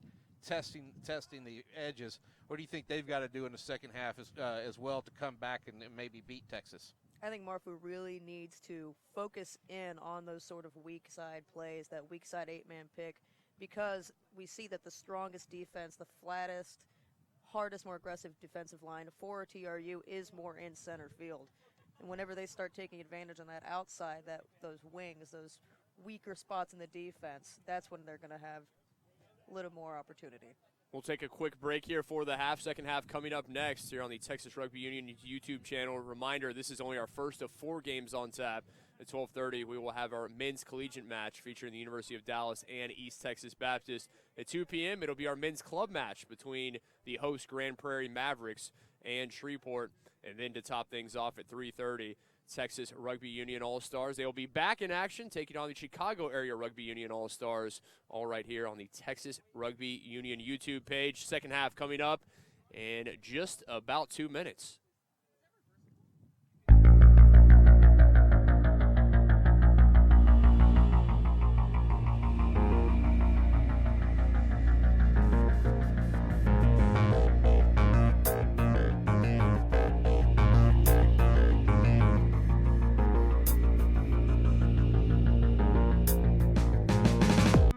testing the edges. What do you think they've got to do in the second half as well to come back and maybe beat Texas? I think MARU really needs to focus in on those sort of weak side plays, that weak side 8-man pick, because we see that the strongest defense, the flattest, hardest, more aggressive defensive line for TRU is more in center field. And whenever they start taking advantage on that outside, those wings, those weaker spots in the defense, that's when they're going to have a little more opportunity. We'll take a quick break here for the half. Second half coming up next here on the Texas Rugby Union YouTube channel. Reminder, this is only our first of 4 games on tap. At 12:30, we will have our men's collegiate match featuring the University of Dallas and East Texas Baptist. At 2 p.m., it'll be our men's club match between the host Grand Prairie Mavericks and Shreveport. And then to top things off at 3:30, Texas Rugby Union All-Stars. They will be back in action, taking on the Chicago Area Rugby Union All-Stars, all right here on the Texas Rugby Union YouTube page. Second half coming up in just about 2 minutes.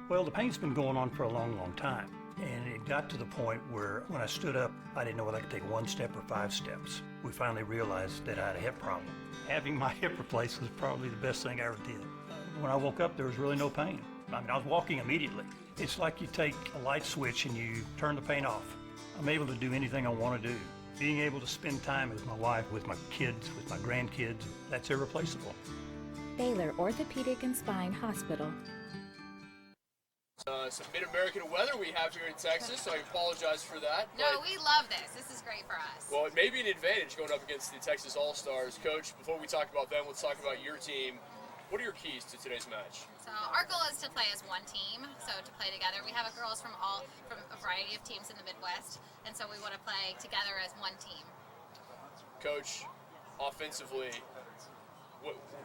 Well, the pain's been going on for a long time, and it got to the point where when I stood up, I didn't know whether I could take 1 step or 5 steps. We finally realized that I had a hip problem. Having my hip replaced was probably the best thing I ever did. When I woke up, there was really no pain. I was walking immediately. It's like you take a light switch and you turn the pain off. I'm able to do anything I want to do. Being able to spend time with my wife, with my kids, with my grandkids, that's irreplaceable. Baylor Orthopedic and Spine Hospital. Some mid-American weather we have here in Texas, so I apologize for that. No, we love this. This is great for us. Well, it may be an advantage going up against the Texas All-Stars. Coach, before we talk about them, let's talk about your team. What are your keys to today's match? So our goal is to play as one team, so to play together. We have girls from a variety of teams in the Midwest, and so we want to play together as one team. Coach, offensively,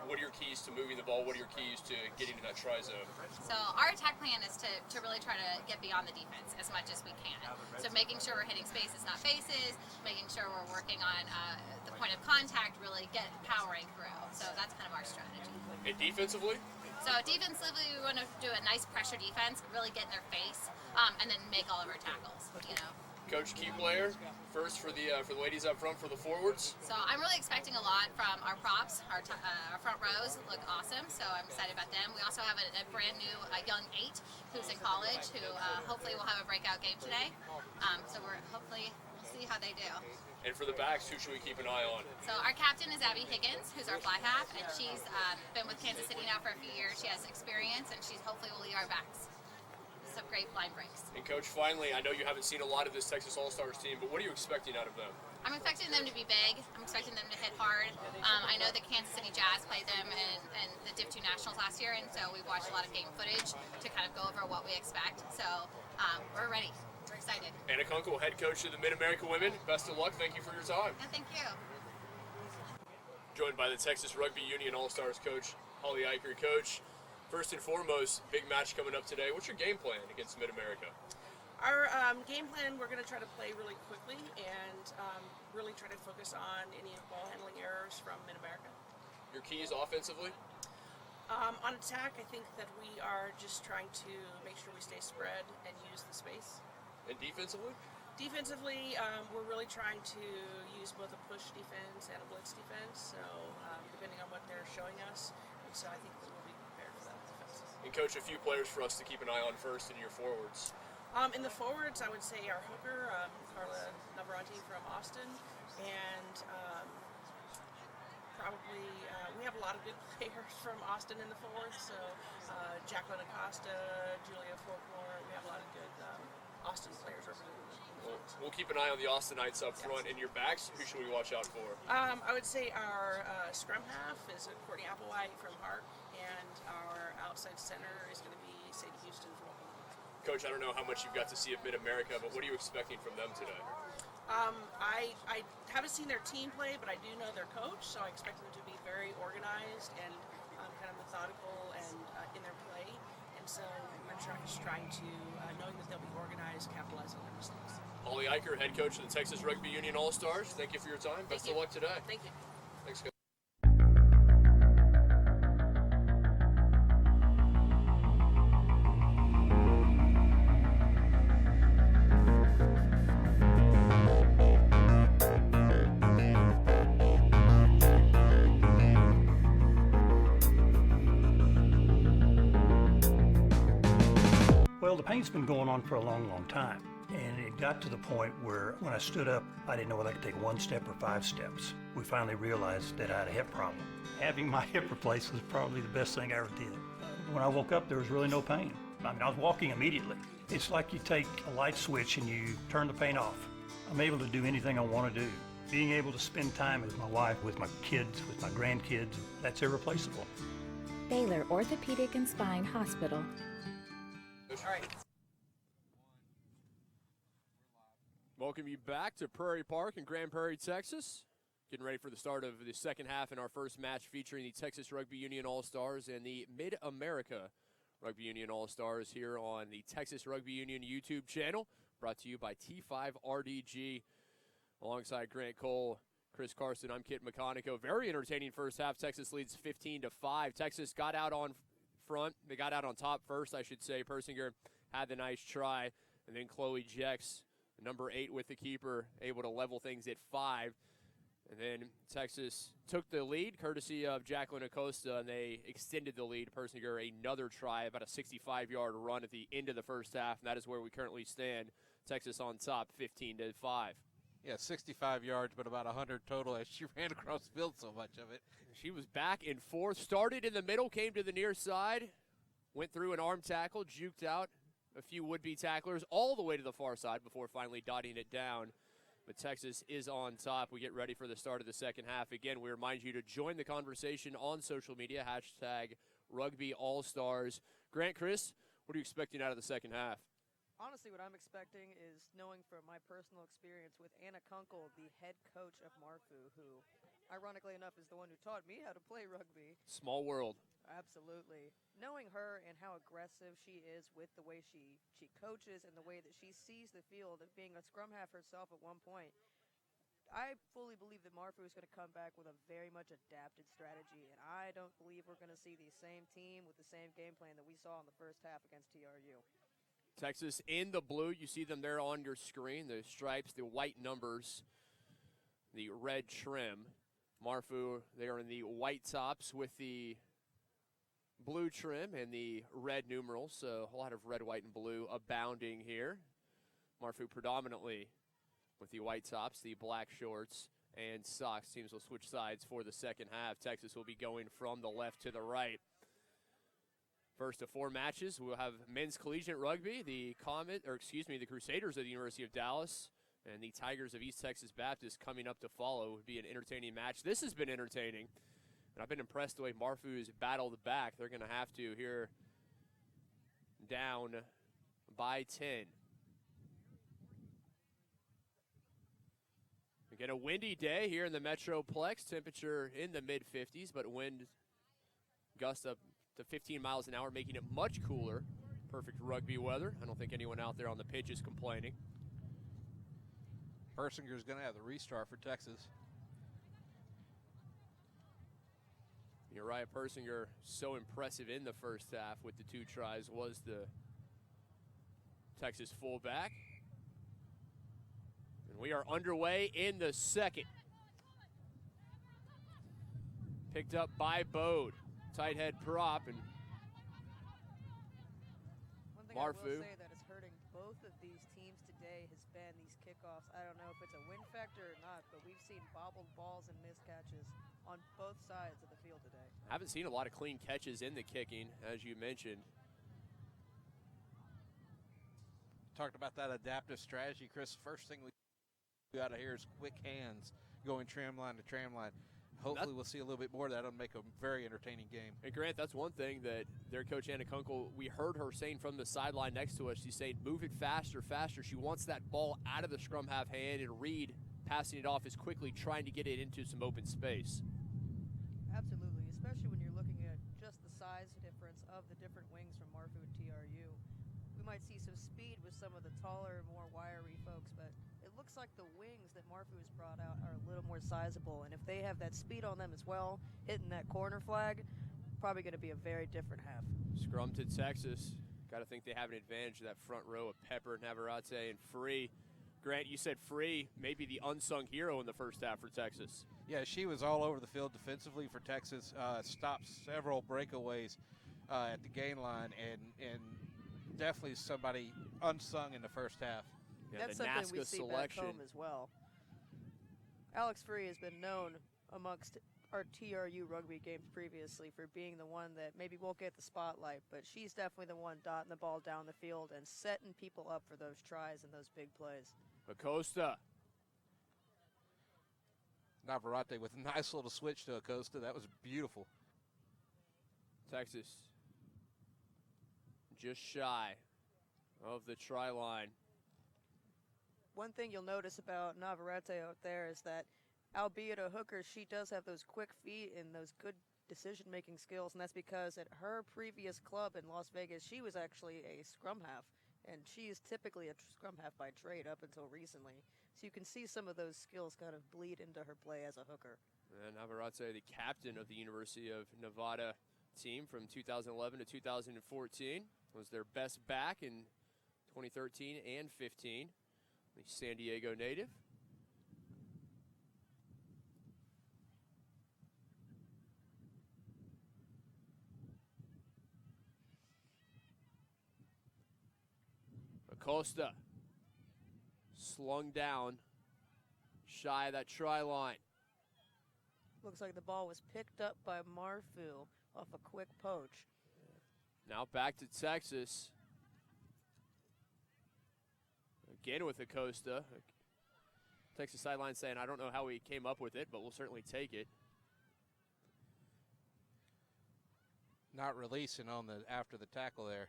what are your keys to moving the ball? What are your keys to getting to that try zone? So our attack plan is to really try to get beyond the defense as much as we can. So making sure we're hitting spaces, not faces, making sure we're working on the point of contact, really powering through. So that's kind of our strategy. And defensively? So defensively, we want to do a nice pressure defense, really get in their face, and then make all of our tackles, Coach, key player, first for the ladies up front for the forwards. So I'm really expecting a lot from our props. Our front rows look awesome, so I'm excited about them. We also have a brand new young 8 who's in college who hopefully will have a breakout game today. So we'll see how they do. And for the backs, who should we keep an eye on? So our captain is Abby Higgins, who's our fly half, and she's been with Kansas City now for a few years. She has experience, and she's hopefully will lead our backs. Some great line breaks. And Coach, finally, I know you haven't seen a lot of this Texas All-Stars team, but what are you expecting out of them? I'm expecting them to be big. I'm expecting them to hit hard. I know the Kansas City Jazz played them in the Div 2 Nationals last year, and so we watched a lot of game footage to kind of go over what we expect. So we're ready. We're excited. Anna Kunkel, head coach of the Mid-America Women. Best of luck. Thank you for your time. Yeah, thank you. Joined by the Texas Rugby Union All-Stars coach, Holly Eicher. Coach, first and foremost, big match coming up today. What's your game plan against Mid-America? Our game plan, we're going to try to play really quickly and really try to focus on any ball handling errors from Mid-America. Your keys offensively? On attack, I think that we are just trying to make sure we stay spread and use the space. And defensively? Defensively, we're really trying to use both a push defense and a blitz defense, so depending on what they're showing us. And so I think that we'll be prepared for that defense. And Coach, a few players for us to keep an eye on first in your forwards. In the forwards, I would say our hooker, Carla Navarrete from Austin, and probably we have a lot of good players from Austin in the forwards, so Jacqueline Acosta, Julia Fortmore, we have a lot of good Austin players representing the forwards. We'll keep an eye on the Austinites up front. In your backs, who should we watch out for? I would say our scrum half is Courtney Applewhite from Hart, and our outside center is going to be Sadie Houston from Oklahoma. Coach, I don't know how much you've got to see of Mid-America, but what are you expecting from them today? I haven't seen their team play, but I do know their coach, so I expect them to be very organized and kind of methodical and in their play. And so we're just trying to, knowing that they'll be organized, capitalize on their mistakes. Holly Eicher, head coach of the Texas Rugby Union All-Stars. Thank you for your time. Best of luck today. Thank you. Thanks, Coach. Well, the pain's been going on for a long, long time. And it got to the point where when I stood up, I didn't know whether I could take 1 step or 5 steps. We finally realized that I had a hip problem. Having my hip replaced was probably the best thing I ever did. When I woke up, there was really no pain. I mean, I was walking immediately. It's like you take a light switch and you turn the pain off. I'm able to do anything I want to do. Being able to spend time with my wife, with my kids, with my grandkids, that's irreplaceable. Baylor Orthopedic and Spine Hospital. All right. Welcome you back to Prairie Park in Grand Prairie, Texas. Getting ready for the start of the second half in our first match featuring the Texas Rugby Union All-Stars and the Mid-America Rugby Union All-Stars here on the Texas Rugby Union YouTube channel, brought to you by T5RDG. Alongside Grant Cole, Chris Carson, I'm Kit McConico. Very entertaining first half. Texas leads 15-5. Texas got out on front. They got out on top first, I should say. Persinger had the nice try, and then Chloe Jex, number 8 with the keeper, able to level things at 5. And then Texas took the lead, courtesy of Jacqueline Acosta, and they extended the lead. Persinger, another try, about a 65-yard run at the end of the first half, and that is where we currently stand. Texas on top, 15-5. Yeah, 65 yards, but about 100 total as she ran across the field so much of it. She was back and forth, started in the middle, came to the near side, went through an arm tackle, juked out a few would-be tacklers all the way to the far side before finally dotting it down. But Texas is on top. We get ready for the start of the second half. Again, we remind you to join the conversation on social media, #RugbyAllStars. Grant, Chris, what are you expecting out of the second half? Honestly, what I'm expecting is knowing from my personal experience with Anna Kunkel, the head coach of MARU, who, ironically enough, is the one who taught me how to play rugby. Small world. Absolutely. Knowing her and how aggressive she is with the way she coaches and the way that she sees the field, of being a scrum half herself at one point, I fully believe that MARU is going to come back with a very much adapted strategy, and I don't believe we're going to see the same team with the same game plan that we saw in the first half against TRU. Texas in the blue. You see them there on your screen. The stripes, the white numbers, the red trim. Marfu, they are in the white tops with the blue trim and the red numerals. So a lot of red, white, and blue abounding here. Marfu predominantly with the white tops, the black shorts, and socks. Teams will switch sides for the second half. Texas will be going from the left to the right. First of 4 matches, we'll have men's collegiate rugby, the Crusaders of the University of Dallas and the Tigers of East Texas Baptist coming up to follow. It would be an entertaining match. This has been entertaining, and I've been impressed the way Marfu's battled back. They're going to have to here down by 10. Again, a windy day here in the Metroplex. Temperature in the mid-50s, but wind gusts up to 15 miles an hour, making it much cooler. Perfect rugby weather. I don't think anyone out there on the pitch is complaining. Persinger's going to have the restart for Texas. Uriah Persinger, so impressive in the first half with the 2 tries, was the Texas fullback. And we are underway in the second. Picked up by Bode. Tight head prop, and one thing Marfu. I will say that is hurting both of these teams today has been these kickoffs. I don't know if it's a win factor or not, but we've seen bobbled balls and missed catches on both sides of the field today. I haven't seen a lot of clean catches in the kicking, as you mentioned. Talked about that adaptive strategy, Chris. First thing we got to hear is quick hands going tram line to tram line. Hopefully we'll see a little bit more of that. It'll make a very entertaining game. And Grant, that's one thing that their coach Anna Kunkel, we heard her saying from the sideline next to us. She's saying, move it faster, faster. She wants that ball out of the scrum half hand, and Reed passing it off as quickly, trying to get it into some open space. Absolutely, especially when you're looking at just the size difference of the different wings from Marfu and TRU. We might see some speed with some of the taller, more wiry folks, but it looks like the wings that Marfu has brought out are a little more sizable, and if they have that speed on them as well, hitting that corner flag, probably going to be a very different half. Scrum to Texas. Got to think they have an advantage of that front row of Pepper, Navarrete, and Free. Grant, you said Free, maybe the unsung hero in the first half for Texas. Yeah, she was all over the field defensively for Texas, stopped several breakaways at the gain line, and definitely somebody unsung in the first half. Yeah, that's the something NASCA we see selection. back home as well. Alex Free has been known amongst our TRU rugby games previously for being the one that maybe won't get the spotlight, but she's definitely the one dotting the ball down the field and setting people up for those tries and those big plays. Acosta. Navarrete with a nice little switch to Acosta. That was beautiful. Texas just shy of the try line. One thing you'll notice about Navarrete out there is that, albeit a hooker, she does have those quick feet and those good decision-making skills, and that's because at her previous club in Las Vegas, she was actually a scrum half, and she is typically a scrum half by trade up until recently. So you can see some of those skills kind of bleed into her play as a hooker. And Navarrete, the captain of the University of Nevada team from 2011 to 2014, was their best back in 2013 and 15. The San Diego native. Acosta slung down, shy of that try line. Looks like the ball was picked up by Marfu off a quick poach. Now back to Texas. Again with Acosta. Texas sideline saying, I don't know how we came up with it, but we'll certainly take it. Not releasing on the after the tackle there.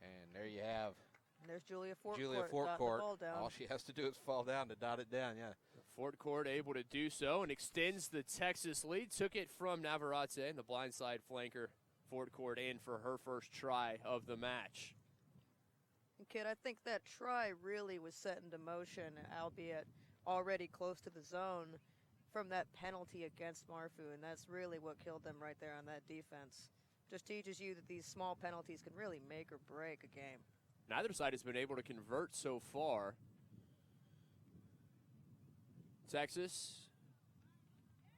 And there you have And there's Julia Fortcourt. Julia dotting the Fortcourt. ball down. All she has to do is fall down to dot it down, yeah. Fort Court able to do so and extends the Texas lead. Took it from Navarrete, and the blindside flanker Fort Court in for her first try of the match. And kid, I think that try really was set into motion, albeit already close to the zone, from that penalty against Marfu, and that's really what killed them right there on that defense. Just teaches you that these small penalties can really make or break a game. Neither side has been able to convert so far. Texas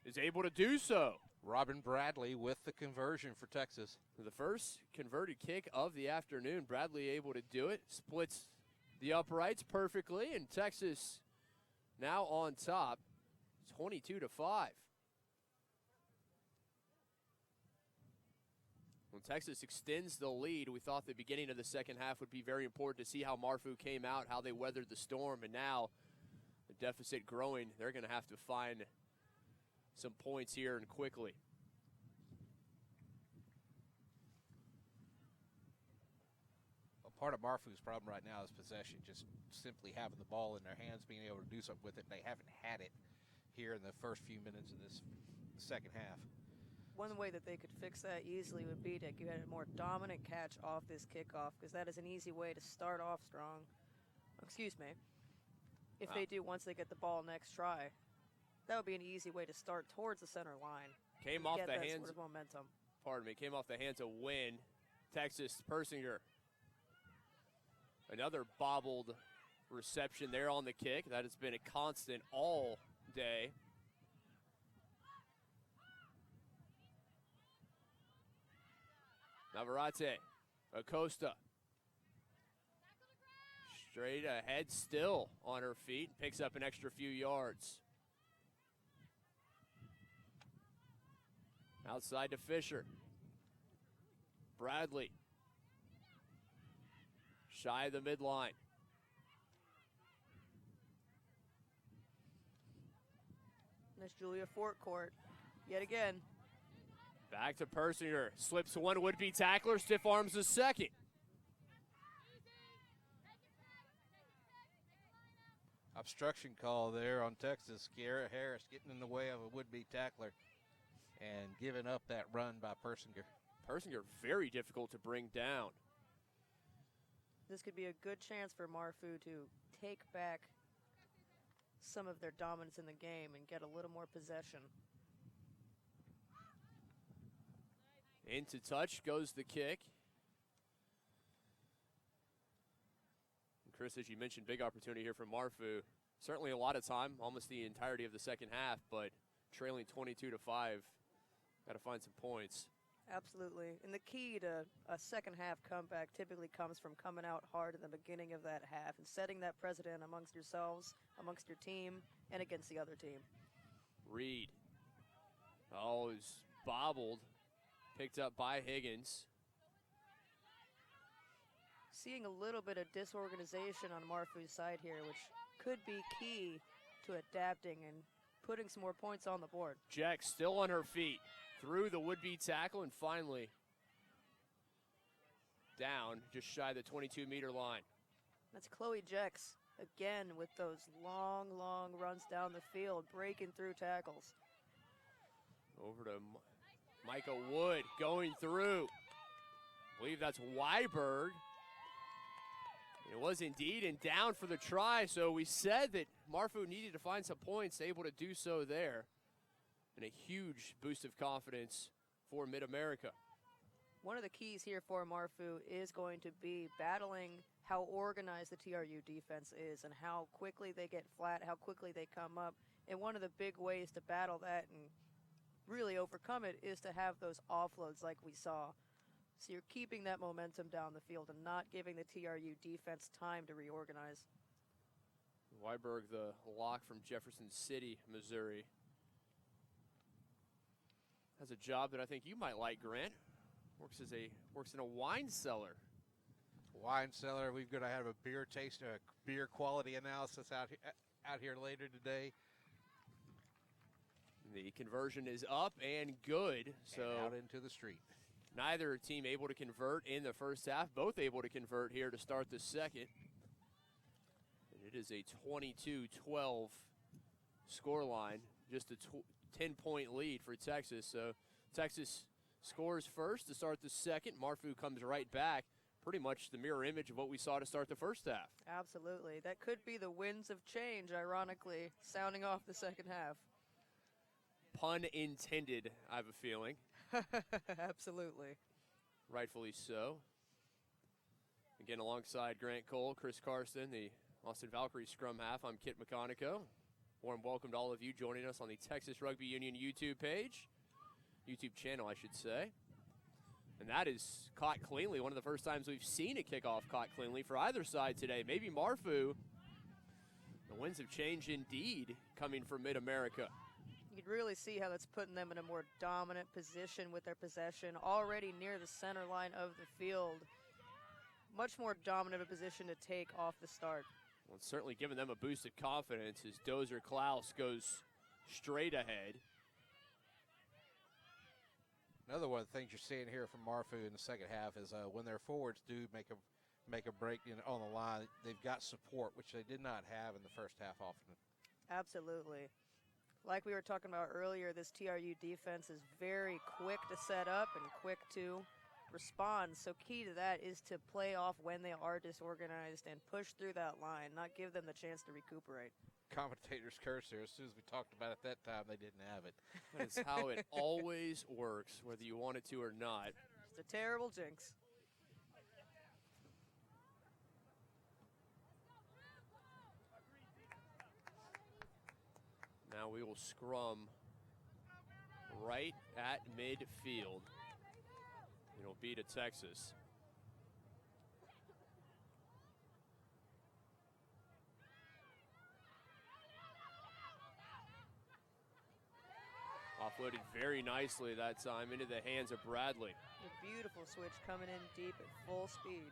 is able to do so. Robin Bradley with the conversion for Texas. The first converted kick of the afternoon. Bradley able to do it. Splits the uprights perfectly, and Texas now on top, 22-5. When Texas extends the lead, we thought the beginning of the second half would be very important to see how MARU came out, how they weathered the storm, and now the deficit growing. They're going to have to find some points here and quickly. Well, part of MARU's problem right now is possession, just simply having the ball in their hands, being able to do something with it. They haven't had it here in the first few minutes of this second half. One way that they could fix that easily would be to get a more dominant catch off this kickoff, because that is an easy way to start off strong. Excuse me. If they do once they get the ball next try, that would be an easy way to start towards the center line. Came off the hands. Sort of momentum. Pardon me. Came off the hands of Wynn. Texas Persinger. Another bobbled reception there on the kick. That has been a constant all day. Navarrete, Acosta, straight ahead, still on her feet, picks up an extra few yards. Outside to Fisher. Bradley, shy of the midline. That's Julia Fortcourt, yet again. Back to Persinger, slips one would-be tackler, stiff arms the second. Obstruction call there on Texas. Kiara Harris getting in the way of a would-be tackler and giving up that run by Persinger. Persinger very difficult to bring down. This could be a good chance for MARU to take back some of their dominance in the game and get a little more possession. Into touch goes the kick. And Chris, as you mentioned, big opportunity here for MARU. Certainly a lot of time, almost the entirety of the second half, but trailing 22-5. Got to find some points. Absolutely. And the key to a second half comeback typically comes from coming out hard in the beginning of that half and setting that precedent amongst yourselves, amongst your team, and against the other team. Reed. Oh, he's bobbled. Picked up by Higgins. Seeing a little bit of disorganization on MARU's side here, which could be key to adapting and putting some more points on the board. Jack still on her feet. Through the would-be tackle and finally down just shy of the 22-meter line. That's Chloe Jex again with those long, long runs down the field, breaking through tackles. Over to Micah Wood going through. I believe that's Weiberg. It was indeed, and down for the try, so we said that MARU needed to find some points, able to do so there. And a huge boost of confidence for Mid-America. One of the keys here for MARU is going to be battling how organized the TRU defense is and how quickly they get flat, how quickly they come up. And one of the big ways to battle that and really overcome it is to have those offloads like we saw. So you're keeping that momentum down the field and not giving the TRU defense time to reorganize. Weiberg, the lock from Jefferson City, Missouri. Has a job that I think you might like, Grant. Works in a wine cellar. Wine cellar. We're going to have a beer taste, a beer quality analysis out here later today. The conversion is up and good. So and out into the street. Neither team able to convert in the first half. Both able to convert here to start the second. And it is a 22-12 scoreline. Just a 10-point lead for Texas. So Texas scores first to start the second. MARU comes right back. Pretty much the mirror image of what we saw to start the first half. Absolutely. That could be the winds of change, ironically, sounding off the second half. Pun intended, I have a feeling. Absolutely. Rightfully so. Again, alongside Grant Cole, Chris Carson, the Austin Valkyrie scrum half, I'm Kit McConico. Warm welcome to all of you joining us on the Texas Rugby Union YouTube channel, I should say. And that is caught cleanly. One of the first times we've seen a kickoff caught cleanly for either side today. Maybe MARFU. The winds have changed indeed coming from Mid-America. You can really see how that's putting them in a more dominant position with their possession, already near the center line of the field. Much more dominant a position to take off the start. Well, it's certainly given them a boost of confidence as Dozer Klaus goes straight ahead. Another one of the things you're seeing here from MARFU in the second half is when their forwards do make a break on the line, they've got support, which they did not have in the first half often. Absolutely. Like we were talking about earlier, this TRU defense is very quick to set up and quick to respond. So key to that is to play off when they are disorganized and push through that line, not give them the chance to recuperate. Commentators curse here. As soon as we talked about it that time, they didn't have it. That's how it always works, whether you want it to or not. It's a terrible jinx. Now we will scrum right at midfield. It'll be to Texas. Offloaded very nicely that time into the hands of Bradley. A beautiful switch coming in deep at full speed.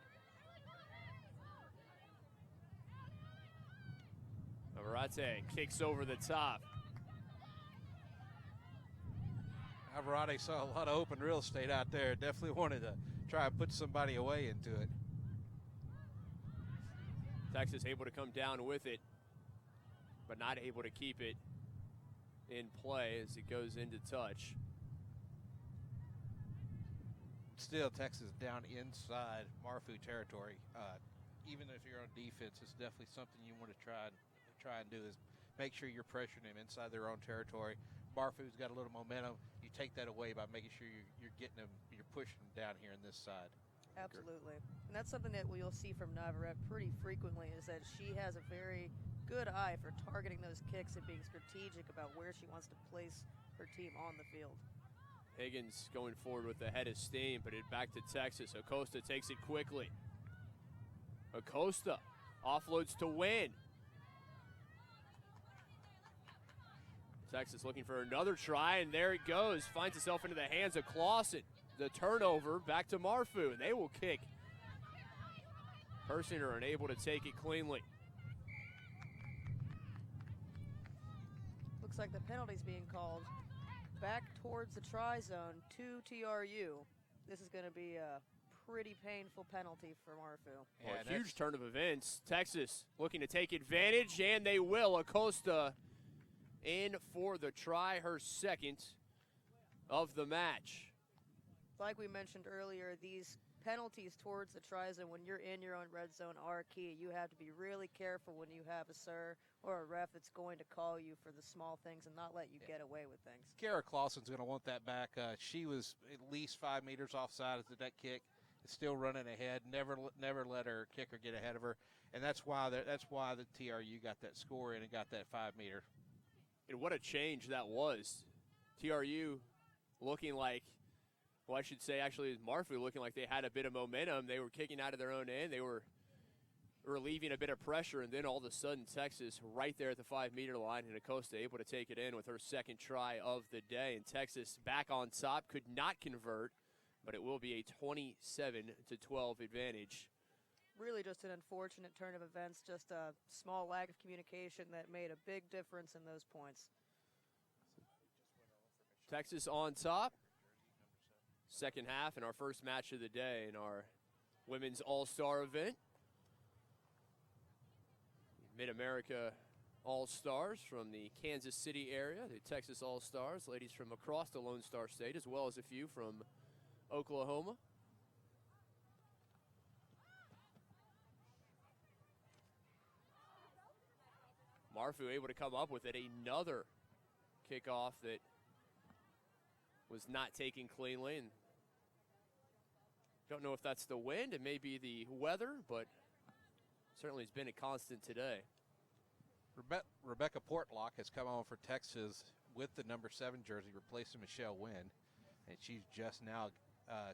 Averate kicks over the top. Alvarado saw a lot of open real estate out there. Definitely wanted to try and put somebody away into it. Texas able to come down with it, but not able to keep it in play as it goes into touch. Still, Texas down inside MARFU territory. Even if you're on defense, it's definitely something you want to try and do is make sure you're pressuring them inside their own territory. MARFU's got a little momentum. You take that away by making sure you're getting them, you're pushing them down here on this side. Absolutely. And that's something that you'll see from Navarrete pretty frequently, is that she has a very good eye for targeting those kicks and being strategic about where she wants to place her team on the field. Higgins going forward with the head of steam, but it back to Texas. Acosta takes it quickly. Acosta offloads to win. Texas looking for another try, and there it goes. Finds itself into the hands of Clausen. The turnover back to MARFU, and they will kick. Persinger unable to take it cleanly. Looks like the penalty's being called back towards the try zone to TRU. This is going to be a pretty painful penalty for MARFU. Well, a huge turn of events. Texas looking to take advantage, and they will. Acosta in for the try, her second of the match. Like we mentioned earlier, these penalties towards the try zone when you're in your own red zone are key. You have to be really careful when you have a sir or a ref that's going to call you for the small things and not let you get away with things. Kara Clausen's going to want that back. She was at least 5 meters offside at that kick. It's still running ahead. Never let her kicker get ahead of her, and that's why the TRU got that score in and got that 5 meter. And what a change that was. TRU looking like, well, I should say actually MARFU looking like they had a bit of momentum. They were kicking out of their own end. They were relieving a bit of pressure, and then all of a sudden Texas right there at the 5 meter line, and Acosta able to take it in with her second try of the day. And Texas back on top, could not convert, but it will be a 27-12 advantage. Really just an unfortunate turn of events, just a small lack of communication that made a big difference in those points. Texas on top. Second half in our first match of the day in our women's all-star event. Mid-America All-Stars from the Kansas City area, the Texas All-Stars, ladies from across the Lone Star State, as well as a few from Oklahoma. MARFU able to come up with it. Another kickoff that was not taken cleanly, and Don't know if that's the wind, it may be the weather, but certainly has been a constant today. Rebecca Portlock has come on for Texas with the number 7 jersey, replacing Michelle Wynn, and she's just now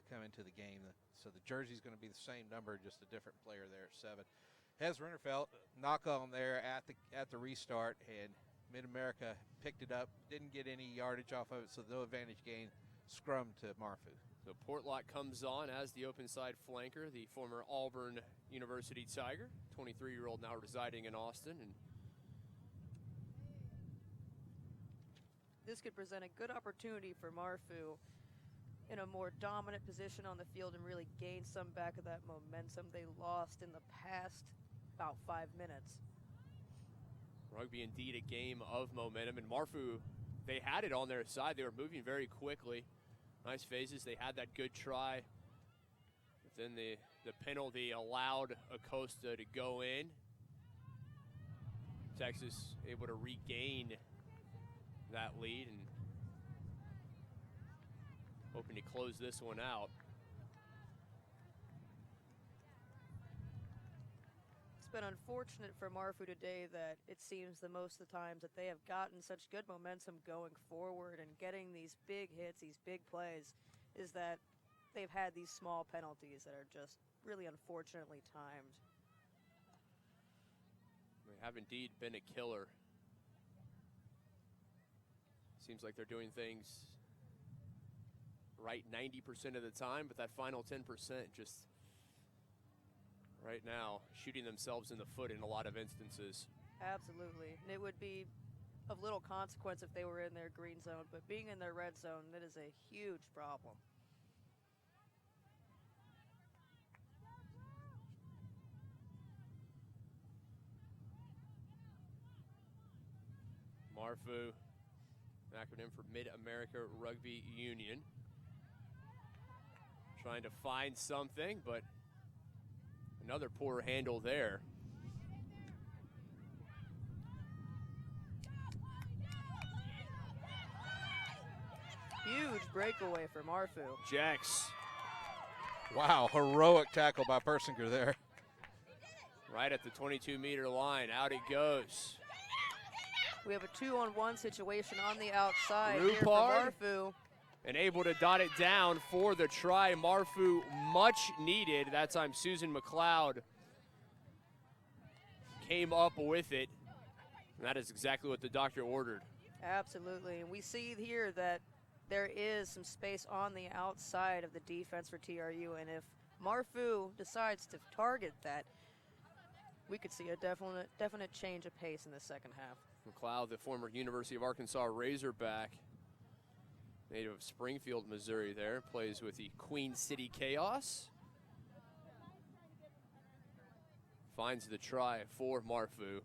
come into the game. So the jersey's going to be the same number, just a different player there at 7. Hez Rinderfeld, knock on there at the restart, and Mid-America picked it up, didn't get any yardage off of it, so no advantage gain. Scrum to Marfu. So Portlock comes on as the open side flanker, the former Auburn University Tiger, 23-year-old now residing in Austin. And this could present a good opportunity for Marfu in a more dominant position on the field and really gain some back of that momentum they lost in the past about 5 minutes. Rugby indeed a game of momentum, and Marfu, they had it on their side. They were moving very quickly. Nice phases. They had that good try. But then the penalty allowed Acosta to go in. Texas able to regain that lead and hoping to close this one out. It's been unfortunate for Marfu today that it seems the most of the times that they have gotten such good momentum going forward and getting these big hits, these big plays, is that they've had these small penalties that are just really unfortunately timed. They have indeed been a killer. Seems like they're doing things right 90% of the time, but that final 10% just right now shooting themselves in the foot in a lot of instances. Absolutely. And it would be of little consequence if they were in their green zone, but being in their red zone, that is a huge problem. Marfu, acronym for Mid-America Rugby Union. Trying to find something, but another poor handle there. Huge breakaway for Marfu. Jax. Wow, heroic tackle by Persinger there. Right at the 22-meter line, out it goes. We have a 2-on-1 situation on the outside Rupard. here for Marfu. And able to dot it down for the try. Marfu much needed. That time Susan McLeod came up with it. And that is exactly what the doctor ordered. Absolutely. And we see here that there is some space on the outside of the defense for TRU. And if Marfu decides to target that, we could see a definite change of pace in the second half. McLeod, the former University of Arkansas Razorback, native of Springfield, Missouri there, plays with the Queen City Chaos. Finds the try for Marfu.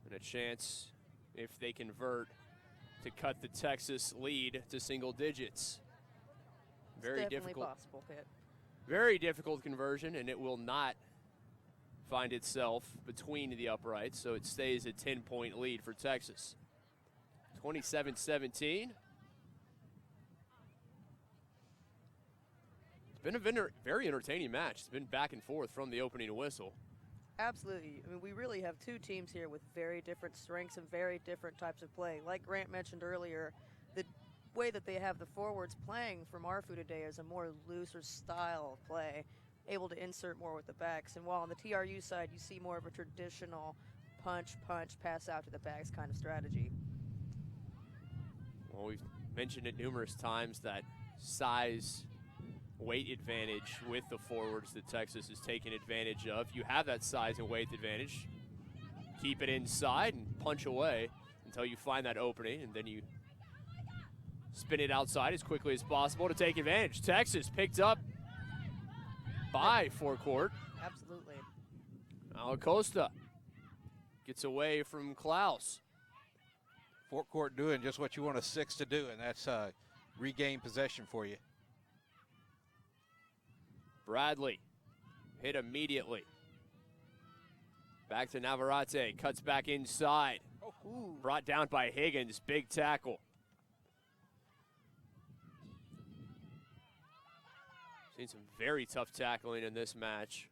And a chance, if they convert, to cut the Texas lead to single digits. Very Definitely difficult. possible, Pitt. Very difficult conversion, and it will not find itself between the uprights, so it stays a 10-point lead for Texas. 27-17. It's been a very entertaining match. It's been back and forth from the opening whistle. Absolutely. I mean, we really have two teams here with very different strengths and very different types of play. Like Grant mentioned earlier, the way that they have the forwards playing from Marfu today is a more looser style of play, able to insert more with the backs. And while on the TRU side, you see more of a traditional punch, pass out to the backs kind of strategy. Well, we've mentioned it numerous times that size, weight advantage with the forwards that Texas is taking advantage of. You have that size and weight advantage. Keep it inside and punch away until you find that opening, and then you spin it outside as quickly as possible to take advantage. Texas picked up by forecourt. Absolutely. Acosta gets away from Klaus. Forecourt doing just what you want a 6 to do, and that's regain possession for you. Bradley hit immediately. Back to Navarrete, cuts back inside. Ooh. Brought down by Higgins, big tackle. Seen some very tough tackling in this match.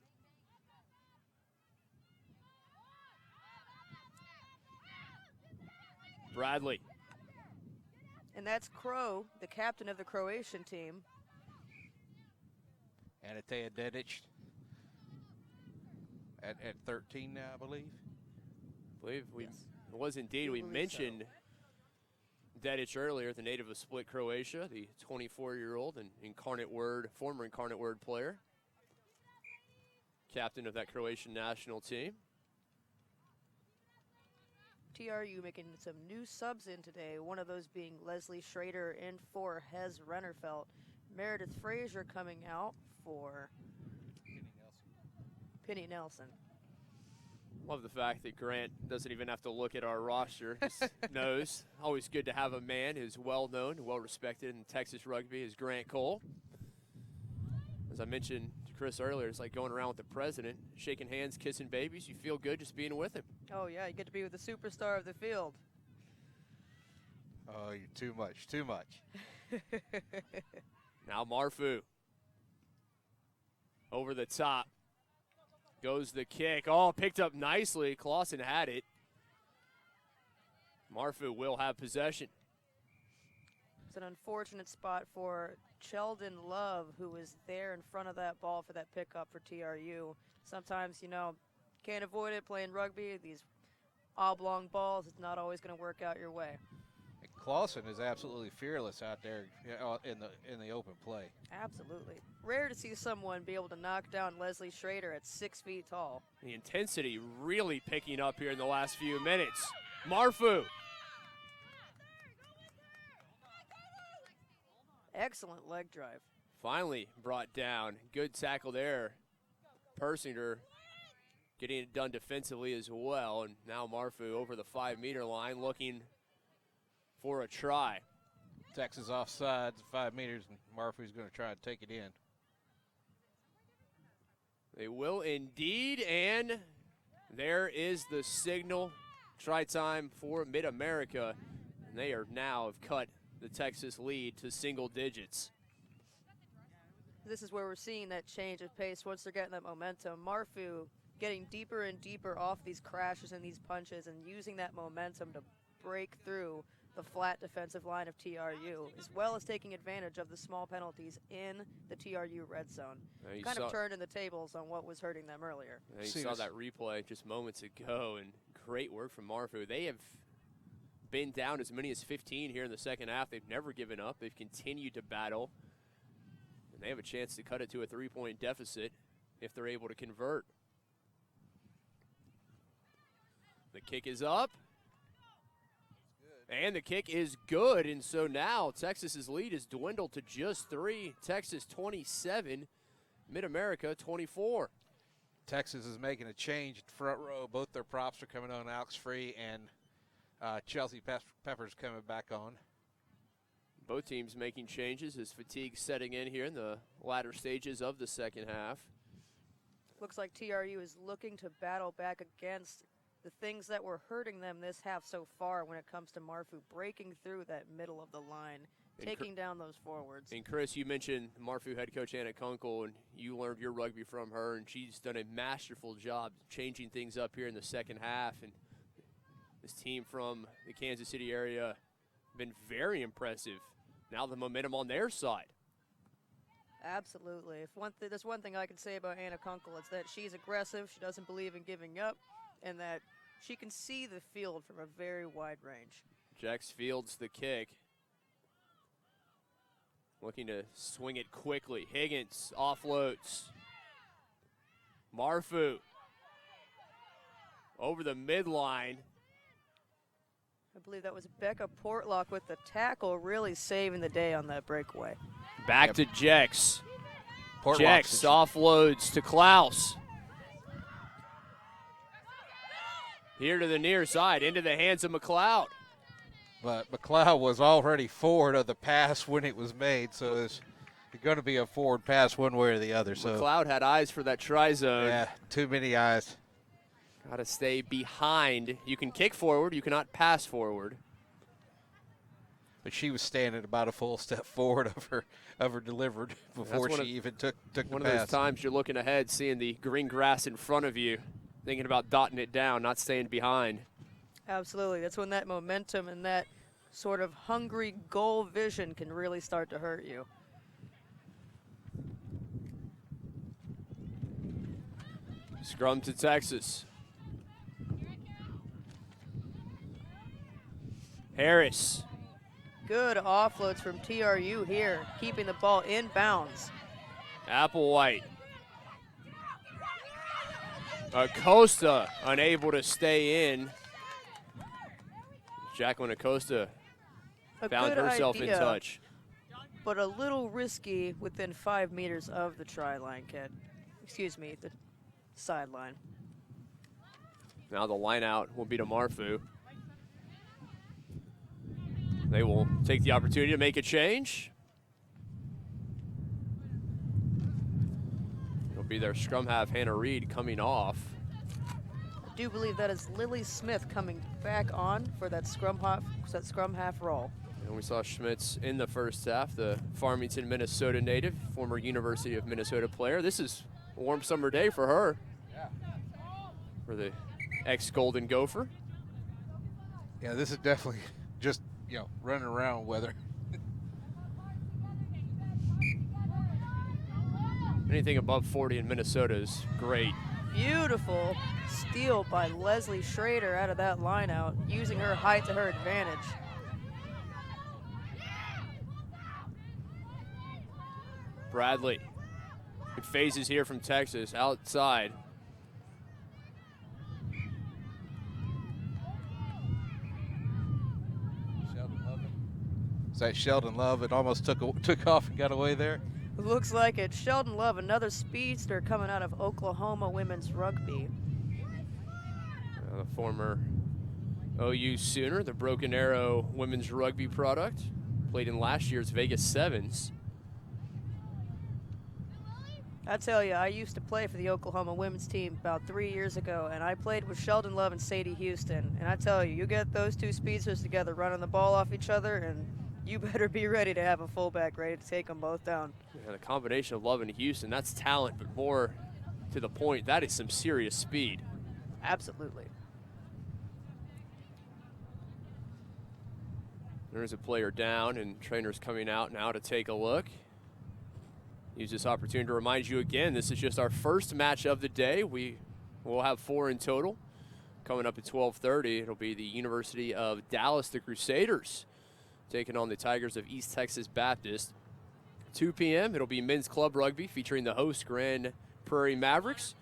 Bradley. And that's Crow, the captain of the Croatian team. Anatea Dedic at 13 now, I believe. Yes. It was indeed. We mentioned Dedic earlier, the native of Split, Croatia, the 24-year-old and former Incarnate Word player, captain of that Croatian national team. TRU making some new subs in today, one of those being Leslie Schrader in for Hez Rennerfelt. Meredith Frazier coming out for Penny Nelson. Love the fact that Grant doesn't even have to look at our roster. Just knows. Always good to have a man who's well-known, well-respected in Texas rugby is Grant Cole. As I mentioned to Chris earlier, it's like going around with the president, shaking hands, kissing babies. You feel good just being with him. Oh, yeah, you get to be with the superstar of the field. Oh, you're too much, too much. Now Marfu. Over the top. Goes the kick. Oh, picked up nicely. Clausen had it. Marfu will have possession. It's an unfortunate spot for Sheldon Love, who was there in front of that ball for that pickup for TRU. Sometimes, you know, can't avoid it playing rugby. These oblong balls, it's not always going to work out your way. Clausen is absolutely fearless out there in the open play. Absolutely. Rare to see someone be able to knock down Leslie Schrader at 6 feet tall. The intensity really picking up here in the last few minutes. Marfu. Excellent leg drive. Finally brought down. Good tackle there. Persinger getting it done defensively as well. And now Marfu over the 5-meter line looking for a try. Texas offsides 5 meters, and Murphy's going to try and take it in. They will indeed, and there is the signal. Try time for Mid-America, and they are now have cut the Texas lead to single digits. This is where we're seeing that change of pace once they're getting that momentum. Marfu getting deeper and deeper off these crashes and these punches and using that momentum to break through the flat defensive line of TRU, as well as taking advantage of the small penalties in the TRU red zone. Kind of turned in the tables on what was hurting them earlier. You saw that replay just moments ago, and great work from Marfu. They have been down as many as 15 here in the second half. They've never given up. They've continued to battle, and they have a chance to cut it to a 3-point deficit if they're able to convert. The kick is up. And the kick is good, and so now Texas's lead is dwindled to just 3. Texas 27, Mid-America 24. Texas is making a change front row. Both their props are coming on. Alex Free and Chelsea Peppers coming back on. Both teams making changes as fatigue setting in here in the latter stages of the second half. Looks like TRU is looking to battle back against the things that were hurting them this half so far when it comes to Marfu breaking through that middle of the line, taking down those forwards. And Chris, you mentioned Marfu head coach Anna Kunkel, and you learned your rugby from her, and she's done a masterful job changing things up here in the second half. And this team from the Kansas City area been very impressive. Now the momentum on their side. Absolutely. If there's one thing I can say about Anna Kunkel, it's that she's aggressive, she doesn't believe in giving up, and that she can see the field from a very wide range. Jax fields the kick. Looking to swing it quickly. Higgins offloads. Marfu over the midline. I believe that was Becca Portlock with the tackle, really saving the day on that breakaway. Back to Jex. Jex offloads to Klaus. Here to the near side, into the hands of McLeod. But McLeod was already forward of the pass when it was made, so it's going to be a forward pass one way or the other. So McLeod had eyes for that try zone. Yeah, too many eyes. Got to stay behind. You can kick forward, you cannot pass forward. but she was standing about a full step forward of her delivered before she even took the One pass. of those times you're looking ahead, seeing the green grass in front of you, thinking about dotting it down, not staying behind. Absolutely. That's when that momentum and that sort of hungry goal vision can really start to hurt you. Scrum to Texas. Harris. Good offloads from TRU here, keeping the ball in bounds. Applewhite. Acosta unable to stay in. Jacqueline Acosta A found good herself idea, in touch. but a little risky within 5 meters of the try line, kid. Excuse me, the sideline. Now the line out will be to Marfu. They will take the opportunity to make a change. It'll be their scrum half, Hannah Reed, coming off. I do believe that is Lily Smith coming back on for that scrum half role. And we saw Schmitz in the first half, the Farmington, Minnesota native, former University of Minnesota player. This is a warm summer day for her. Yeah. For the ex-Golden Gopher. Yeah, this is definitely just, running around weather. Anything above 40 in Minnesota is great. Beautiful steal by Leslie Schrader out of that line out, using her height to her advantage. Bradley. Good phases here from Texas, outside. Is that Sheldon Love? It almost took off and got away there. Looks like it. Sheldon Love, another speedster coming out of Oklahoma women's rugby. The former OU Sooner, the Broken Arrow women's rugby product, played in last year's Vegas Sevens. I tell you, I used to play for the Oklahoma women's team about 3 years ago, and I played with Sheldon Love and Sadie Houston. And I tell you, you get those two speedsters together running the ball off each other, and you better be ready to have a fullback ready to take them both down. Yeah, the combination of Love and Houston, that's talent, but more to the point, that is some serious speed. Absolutely. There's a player down, and trainers coming out now to take a look. Use this opportunity to remind you again, this is just our first match of the day. We will have 4 in total. Coming up at 12:30, it'll be the University of Dallas, the Crusaders, taking on the Tigers of East Texas Baptist. 2 p.m., it'll be men's club rugby featuring the host Grand Prairie Mavericks.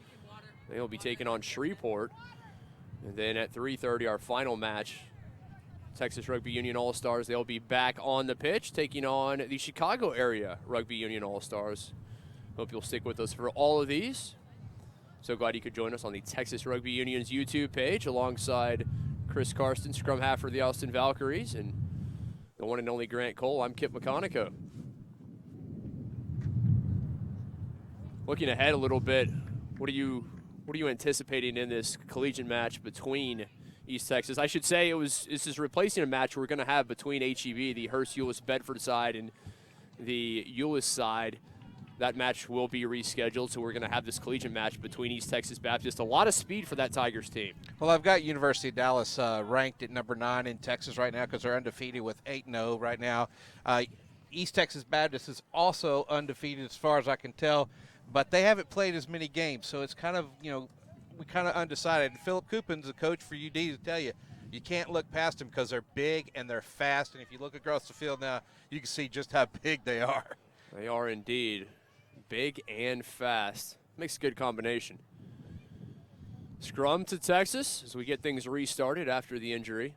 They'll be taking on Shreveport. And then at 3:30, our final match, Texas Rugby Union All-Stars, they'll be back on the pitch taking on the Chicago area Rugby Union All-Stars. Hope you'll stick with us for all of these. So glad you could join us on the Texas Rugby Union's YouTube page alongside Chris Karsten, scrum half for the Austin Valkyries, and the one and only Grant Cole. I'm Kip McConico. Looking ahead a little bit, what are you anticipating in this collegiate match between East Texas? I should say this is replacing a match we're going to have between HEB, the Hearst-Euless-Bedford side, and the Euless side. That match will be rescheduled, so we're going to have this collegiate match between East Texas Baptist. A lot of speed for that Tigers team. Well, I've got University of Dallas ranked at number 9 in Texas right now because they're undefeated with 8-0 right now. East Texas Baptist is also undefeated as far as I can tell, but they haven't played as many games, so it's kind of, we kind of undecided. Philip Coopin's the coach for UD to tell you, you can't look past them because they're big and they're fast, and if you look across the field now, you can see just how big they are. They are indeed big and fast. Makes a good combination. Scrum to Texas as we get things restarted after the injury.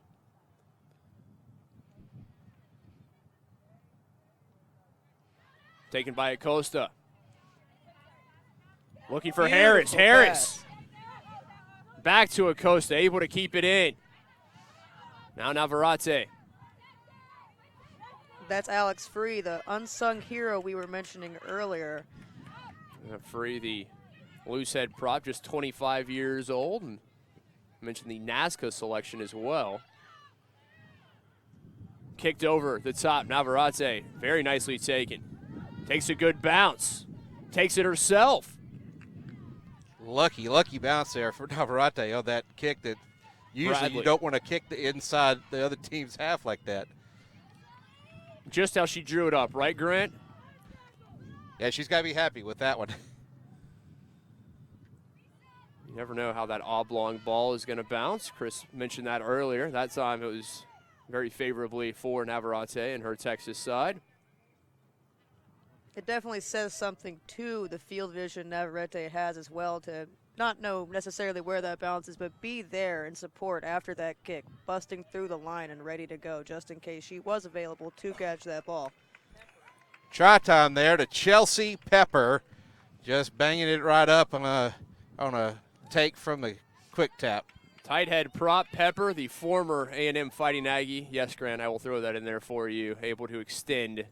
Taken by Acosta. Looking for Harris. Harris. Back to Acosta, able to keep it in. Now Navarrete. That's Alex Free, the unsung hero we were mentioning earlier. Free, the loose head prop, just 25 years old. And I mentioned the NASCA selection as well. Kicked over the top. Navarrete, very nicely taken. Takes a good bounce. Takes it herself. Lucky bounce there for Navarrete on that kick that usually Bradley. you don't want to kick the inside the other team's half like that. Just how she drew it up, right, Grant? Yeah, she's got to be happy with that one. You never know how that oblong ball is going to bounce. Chris mentioned that earlier. That time it was very favorably for Navarrete and her Texas side. It definitely says something to the field vision Navarrete has as well to not know necessarily where that bounces, but be there in support after that kick, busting through the line and ready to go just in case she was available to catch that ball. Try time there to Chelsea Pepper, just banging it right up on a take from the quick tap. Tight head prop Pepper, the former A&M Fighting Aggie. Yes, Grant, I will throw that in there for you. Able to extend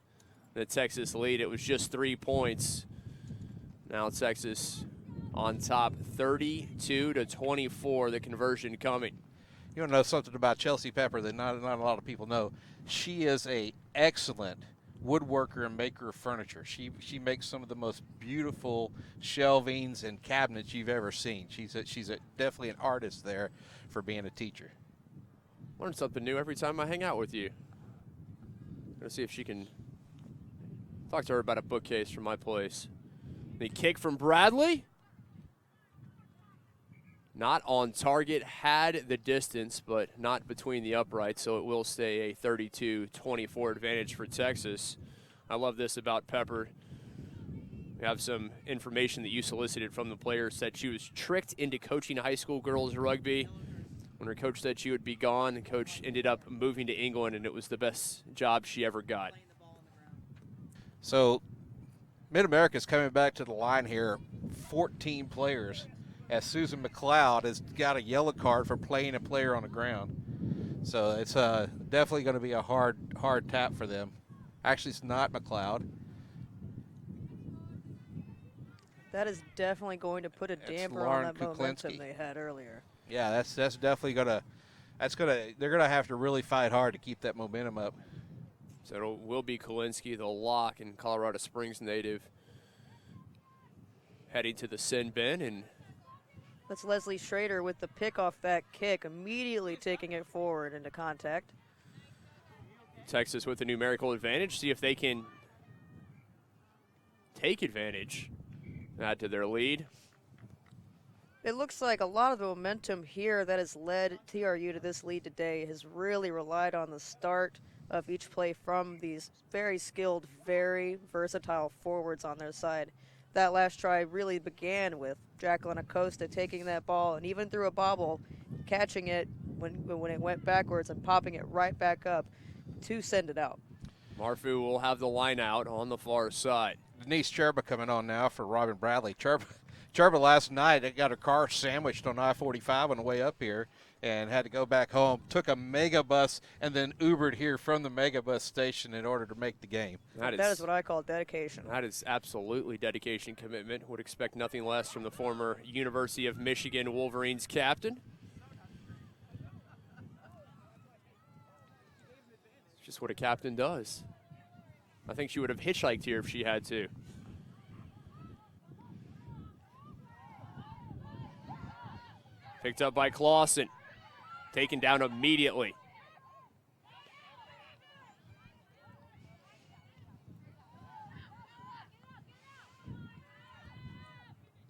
the Texas lead. It was just 3 points. Now Texas on top, 32-24. The conversion coming. You want to know something about Chelsea Pepper that not a lot of people know? She is a excellent woodworker and maker of furniture. She makes some of the most beautiful shelvings and cabinets you've ever seen. She's definitely an artist there for being a teacher. Learn something new every time I hang out with you. Gonna see if she can talk to her about a bookcase from my place. The kick from Bradley. Not on target, had the distance, but not between the uprights, so it will stay a 32-24 advantage for Texas. I love this about Pepper. We have some information that you solicited from the player. Said she was tricked into coaching high school girls rugby. When her coach said she would be gone, the coach ended up moving to England, and it was the best job she ever got. So Mid-America's coming back to the line here, 14 players, as Susan McLeod has got a yellow card for playing a player on the ground. So it's definitely going to be a hard tap for them. Actually, it's not McLeod. That is definitely going to put a damper on that momentum they had earlier. Yeah, that's definitely going to they're going to have to really fight hard to keep that momentum up. So it will be Kulinski, the lock and Colorado Springs native, heading to the sin bin. And that's Leslie Schrader with the pick off that kick, immediately taking it forward into contact. Texas with a numerical advantage. See if they can take advantage, add to their lead. It looks like a lot of the momentum here that has led TRU to this lead today has really relied on the start of each play from these very skilled, very versatile forwards on their side. That last try really began with Jacqueline Acosta taking that ball and even through a bobble, catching it when it went backwards and popping it right back up to send it out. Marfu will have the line out on the far side. Denise Cherba coming on now for Robin Bradley. Cherba last night got her car sandwiched on I-45 on the way up here and had to go back home. Took a mega bus and then Ubered here from the mega bus station in order to make the game. That is what I call dedication. That is absolutely dedication, commitment. Would expect nothing less from the former University of Michigan Wolverines captain. It's just what a captain does. I think she would have hitchhiked here if she had to. Picked up by Clausen. Taken down immediately.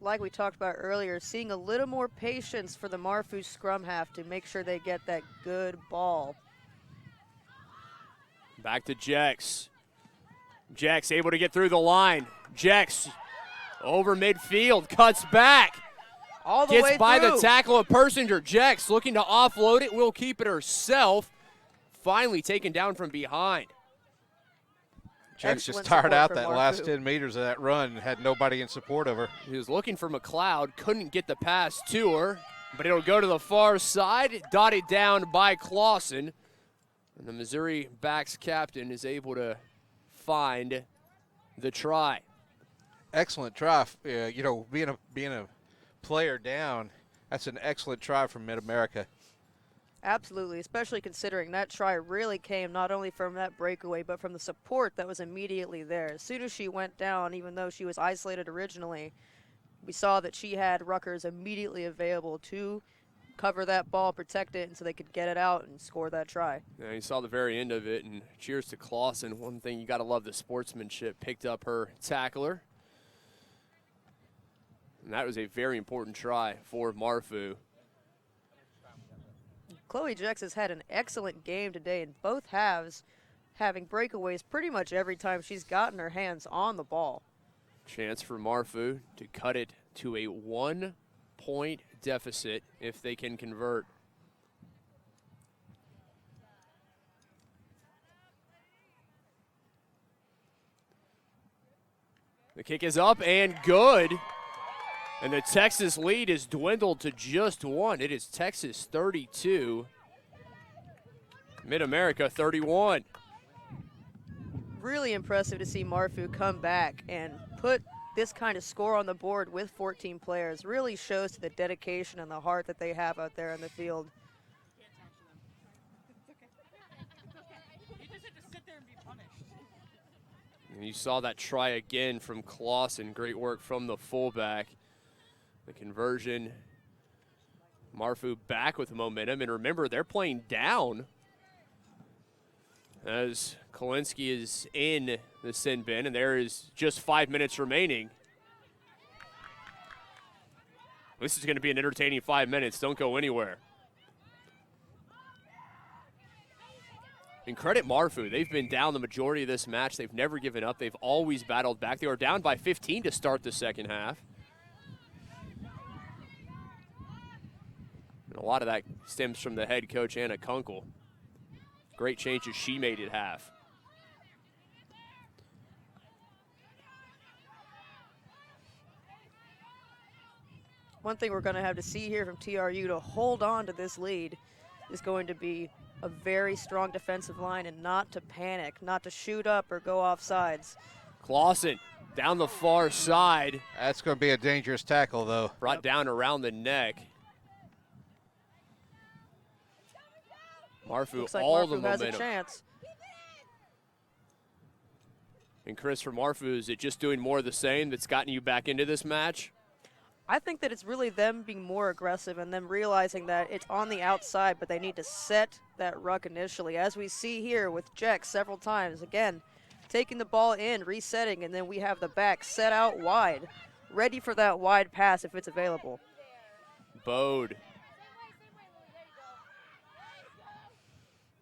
Like we talked about earlier, seeing a little more patience for the Marfu scrum half to make sure they get that good ball. Back to Jex. Jex able to get through the line. Jex over midfield, cuts back. All the way Gets by through. the tackle of Persinger. Jex looking to offload it, will keep it herself. Finally taken down from behind. Jex just tired out that last 10 meters of that run and had nobody in support of her. He was looking for McLeod, couldn't get the pass to her, but it'll go to the far side, dotted down by Clausen. And the Missouri backs captain is able to find the try. Excellent try. Being a player down, that's an excellent try from Mid-America. Absolutely, especially considering that try really came not only from that breakaway, but from the support that was immediately there. As soon as she went down, even though she was isolated originally, we saw that she had ruckers immediately available to cover that ball, protect it, and so they could get it out and score that try. Yeah, you saw the very end of it, and cheers to Clausen. One thing you got to love, the sportsmanship. Picked up her tackler. And that was a very important try for Marfu. Chloe Jex has had an excellent game today in both halves, having breakaways pretty much every time she's gotten her hands on the ball. Chance for Marfu to cut it to a 1-point deficit if they can convert. The kick is up and good. And the Texas lead is dwindled to just 1. It is Texas 32, Mid-America 31. Really impressive to see Marfu come back and put this kind of score on the board with 14 players. Really shows to the dedication and the heart that they have out there in the field. And you saw that try again from Clausen. Great work from the fullback. The conversion, Marfu back with momentum. And remember, they're playing down as Kolinsky is in the sin bin, and there is just 5 minutes remaining. This is going to be an entertaining 5 minutes. Don't go anywhere. And credit Marfu. They've been down the majority of this match. They've never given up. They've always battled back. They were down by 15 to start the second half. And a lot of that stems from the head coach, Anna Kunkel. Great changes she made at half. One thing we're going to have to see here from TRU to hold on to this lead is going to be a very strong defensive line and not to panic, not to shoot up or go off sides. Clausen down the far side. That's going to be a dangerous tackle, though. Brought down around the neck. Marfu, Looks like all Marfu the momentum. has a chance. And Chris, for Marfu, is it just doing more of the same that's gotten you back into this match? I think that it's really them being more aggressive and them realizing that it's on the outside, but they need to set that ruck initially, as we see here with Jex several times. Again, taking the ball in, resetting, and then we have the back set out wide, ready for that wide pass if it's available. Bode.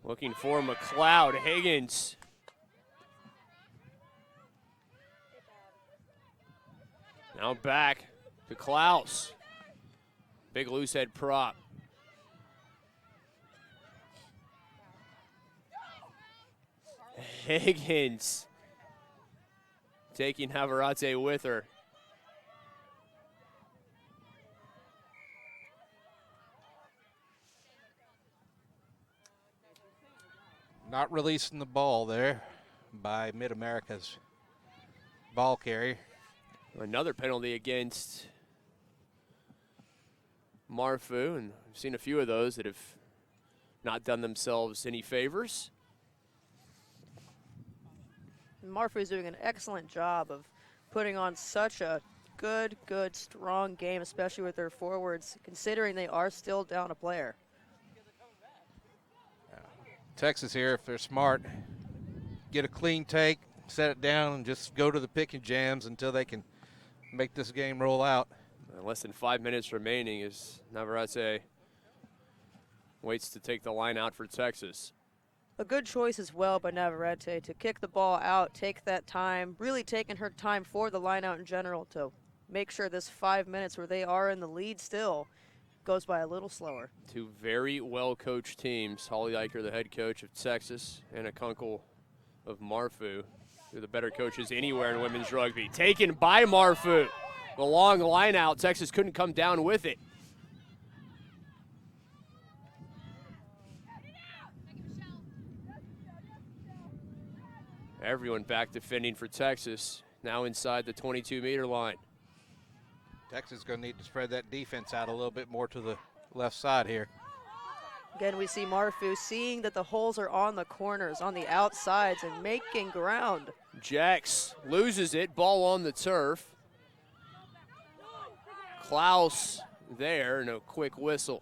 Looking for McLeod. Higgins. Now back to Klaus. Big loose head prop. Higgins taking Havarate with her. Not releasing the ball there by Mid-America's ball carrier. Another penalty against Marfu, and we've seen a few of those that have not done themselves any favors. Marfu is doing an excellent job of putting on such a good, strong game, especially with their forwards, considering they are still down a player. Texas here, if they're smart, get a clean take, set it down, and just go to the pick and jams until they can make this game roll out. Less than 5 minutes remaining as Navarrete waits to take the line out for Texas. A good choice as well by Navarrete to kick the ball out, take that time, really taking her time for the line out in general to make sure this 5 minutes where they are in the lead still goes by a little slower. Two very well-coached teams. Holly Eicher, the head coach of Texas, and a Kunkel of Marfu. They're the better coaches anywhere in women's rugby. Taken by Marfu. The long line out. Texas couldn't come down with it. Everyone back defending for Texas. Now inside the 22-meter line. Texas is going to need to spread that defense out a little bit more to the left side here. Again, we see Marfu seeing that the holes are on the corners, on the outsides, and making ground. Jex loses it, ball on the turf. Klaus there, and a quick whistle.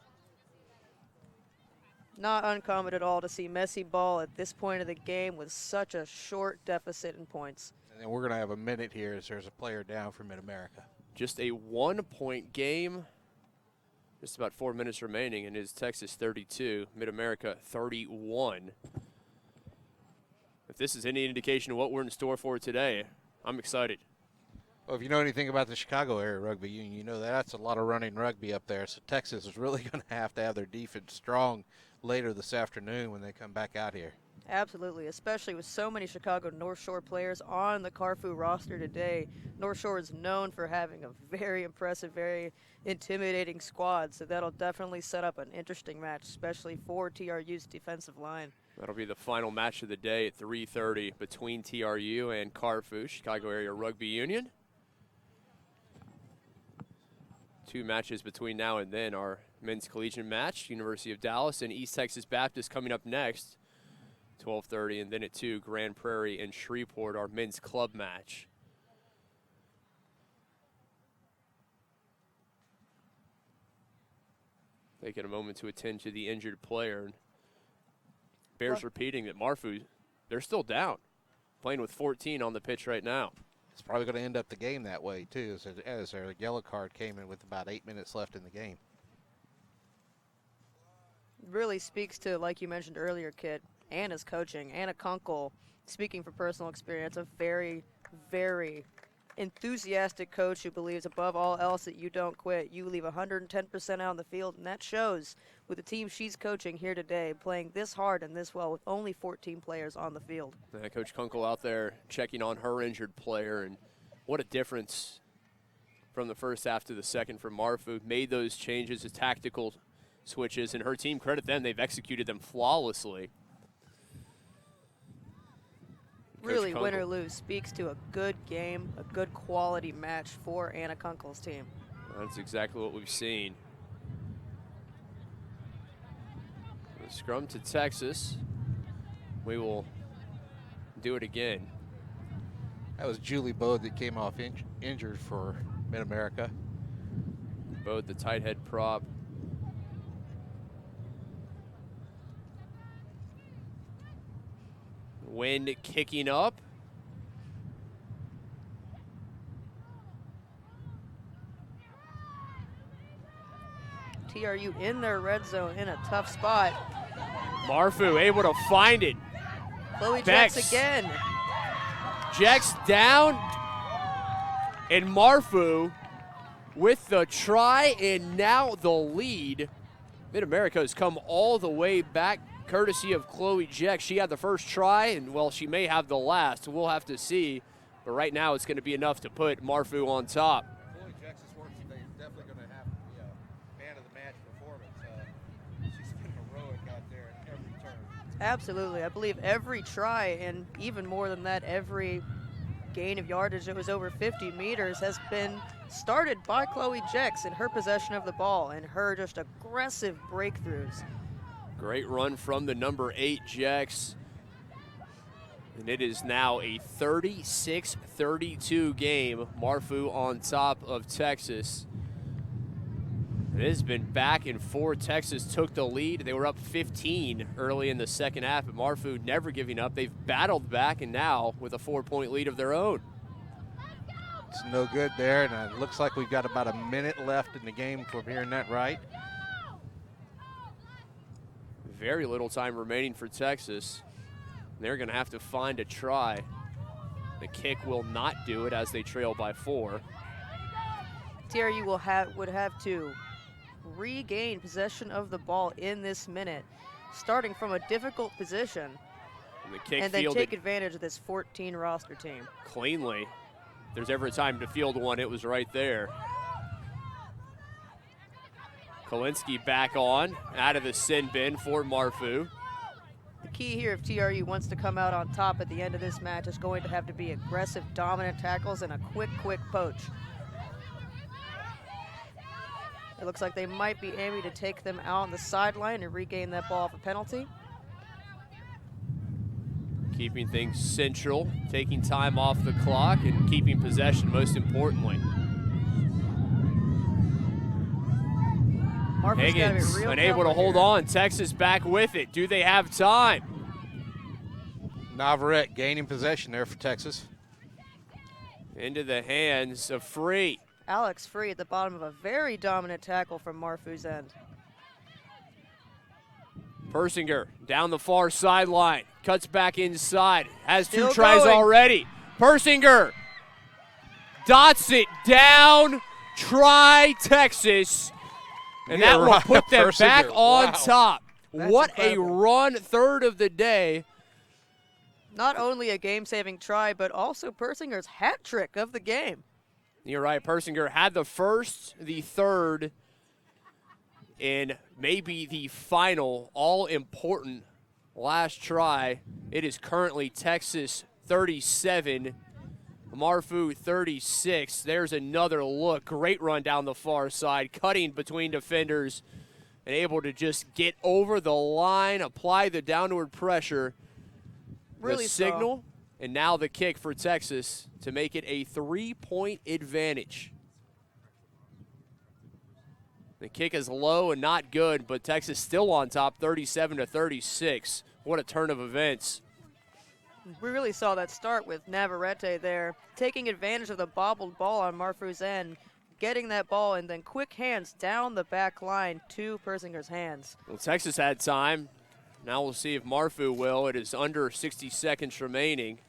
Not uncommon at all to see messy ball at this point of the game with such a short deficit in points. And then we're going to have a minute here as there's a player down for Mid-America. Just a 1-point game. Just about 4 minutes remaining, and it is Texas 32, Mid-America 31. If this is any indication of what we're in store for today, I'm excited. Well, if you know anything about the Chicago area rugby union, you know that's a lot of running rugby up there. So Texas is really going to have their defense strong later this afternoon when they come back out here. Absolutely, especially with so many Chicago North Shore players on the Carfu roster today. North Shore is known for having a very impressive, very intimidating squad, so that'll definitely set up an interesting match, especially for TRU's defensive line. That'll be the final match of the day at 3:30 between TRU and Carfu, Chicago Area Rugby Union. 2 matches between now and then are men's collegiate match, University of Dallas and East Texas Baptist coming up next. 12:30, and then at 2, Grand Prairie and Shreveport, our men's club match. Taking a moment to attend to the injured player. Bears repeating that Marfu, they're still down, playing with 14 on the pitch right now. It's probably going to end up the game that way, too, as their yellow card came in with about 8 minutes left in the game. Really speaks to, like you mentioned earlier, Kit, Anna's coaching. Anna Kunkel, speaking from personal experience, a very, very enthusiastic coach who believes above all else that you don't quit. You leave 110% out on the field, and that shows with the team she's coaching here today, playing this hard and this well with only 14 players on the field. Yeah, Coach Kunkel out there checking on her injured player, and what a difference from the first half to the second for Marfu. Made those changes, the tactical switches, and her team, credit them, they've executed them flawlessly. Really, win or lose, speaks to a good game, a good quality match for Anna Kunkel's team. That's exactly what we've seen. The scrum to Texas. We will do it again. That was Julie Bode that came off injured for Mid-America. Bode, the tight head prop. Wind kicking up. TRU in their red zone in a tough spot. Marfu able to find it. Chloe Jex again. Jex down. And Marfu with the try and now the lead. Mid-America has come all the way back courtesy of Chloe Jex. She had the first try, and, well, she may have the last. We'll have to see. But right now it's going to be enough to put Marfu on top. Chloe Jex's work today is definitely going to have to be a man of the match performance. She's been heroic out there at every turn. Absolutely. I believe every try, and even more than that, every gain of yardage that was over 50 meters has been started by Chloe Jex in her possession of the ball and her just aggressive breakthroughs. Great run from the number 8, Jex. And it is now a 36-32 game. Marfu on top of Texas. It has been back and forth. Texas took the lead. They were up 15 early in the second half, but Marfu never giving up. They've battled back, and now with a 4-point lead of their own. It's no good there, and it looks like we've got about a minute left in the game, if I'm hearing that right. Very little time remaining for Texas. They're going to have to find a try. The kick will not do it as they trail by 4. TRU would have to regain possession of the ball in this minute, starting from a difficult position, and then take advantage of this 14 roster team. Cleanly. If there's ever a time to field one, it was right there. Kolinsky back on, out of the sin bin for Marfu. The key here, if TRU wants to come out on top at the end of this match, is going to have to be aggressive, dominant tackles and a quick poach. It looks like they might be aiming to take them out on the sideline and regain that ball off a penalty. Keeping things central, taking time off the clock, and keeping possession most importantly. Marfa's gotta be Higgins real unable to careful hold here. on. Texas back with it. Do they have time? Navarrete gaining possession there for Texas. Into the hands of Free. Alex Free at the bottom of a very dominant tackle from Marfu's end. Persinger down the far sideline. Cuts back inside. Has Still two tries going. already. Persinger dots it down. Try Texas. And Yeah, that will right. put them back Persinger. on Wow. top. That's What incredible. a run, third of the day. Not only a game-saving try, but also Persinger's hat trick of the game. You're right. Persinger had the first, the third, and maybe the final all-important last try. It is currently Texas 37, Marfu 36. There's another look. Great run down the far side, cutting between defenders and able to just get over the line, apply the downward pressure. Really The saw. signal, and now the kick for Texas to make it a 3-point advantage. The kick is low and not good, but Texas still on top, 37-36. What a turn of events. We really saw that start with Navarrete there, taking advantage of the bobbled ball on Marfu's end, getting that ball, and then quick hands down the back line to Persinger's hands. Well, Texas had time. Now we'll see if Marfu will. It is under 60 seconds remaining.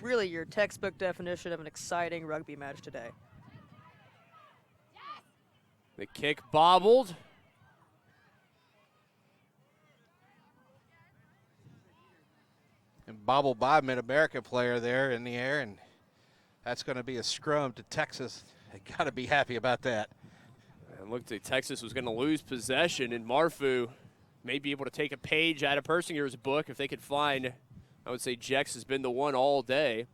Really your textbook definition of an exciting rugby match today. The kick bobbled. And bobbled by Mid-America player there in the air, and that's going to be a scrum to Texas. They got to be happy about that. It looked like Texas was going to lose possession, and Marfu may be able to take a page out of Persinger's book if they could find. I would say Jex has been the one all day.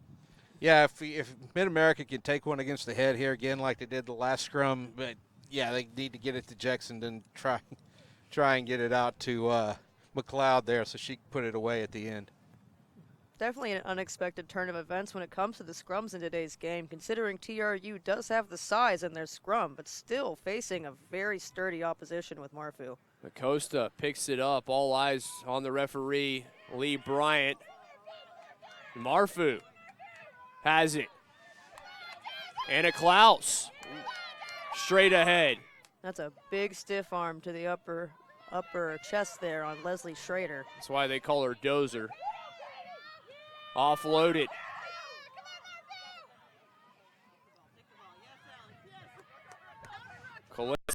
Yeah, if Mid-America can take one against the head here again like they did the last scrum, but yeah, they need to get it to Jackson and try and get it out to McLeod there so she can put it away at the end. Definitely an unexpected turn of events when it comes to the scrums in today's game, considering TRU does have the size in their scrum, but still facing a very sturdy opposition with Marfu. Acosta picks it up. All eyes on the referee, Lee Bryant. Marfu has it. Anna Klaus straight ahead. That's a big stiff arm to the upper chest there on Leslie Schrader. That's why they call her Dozer. Offloaded.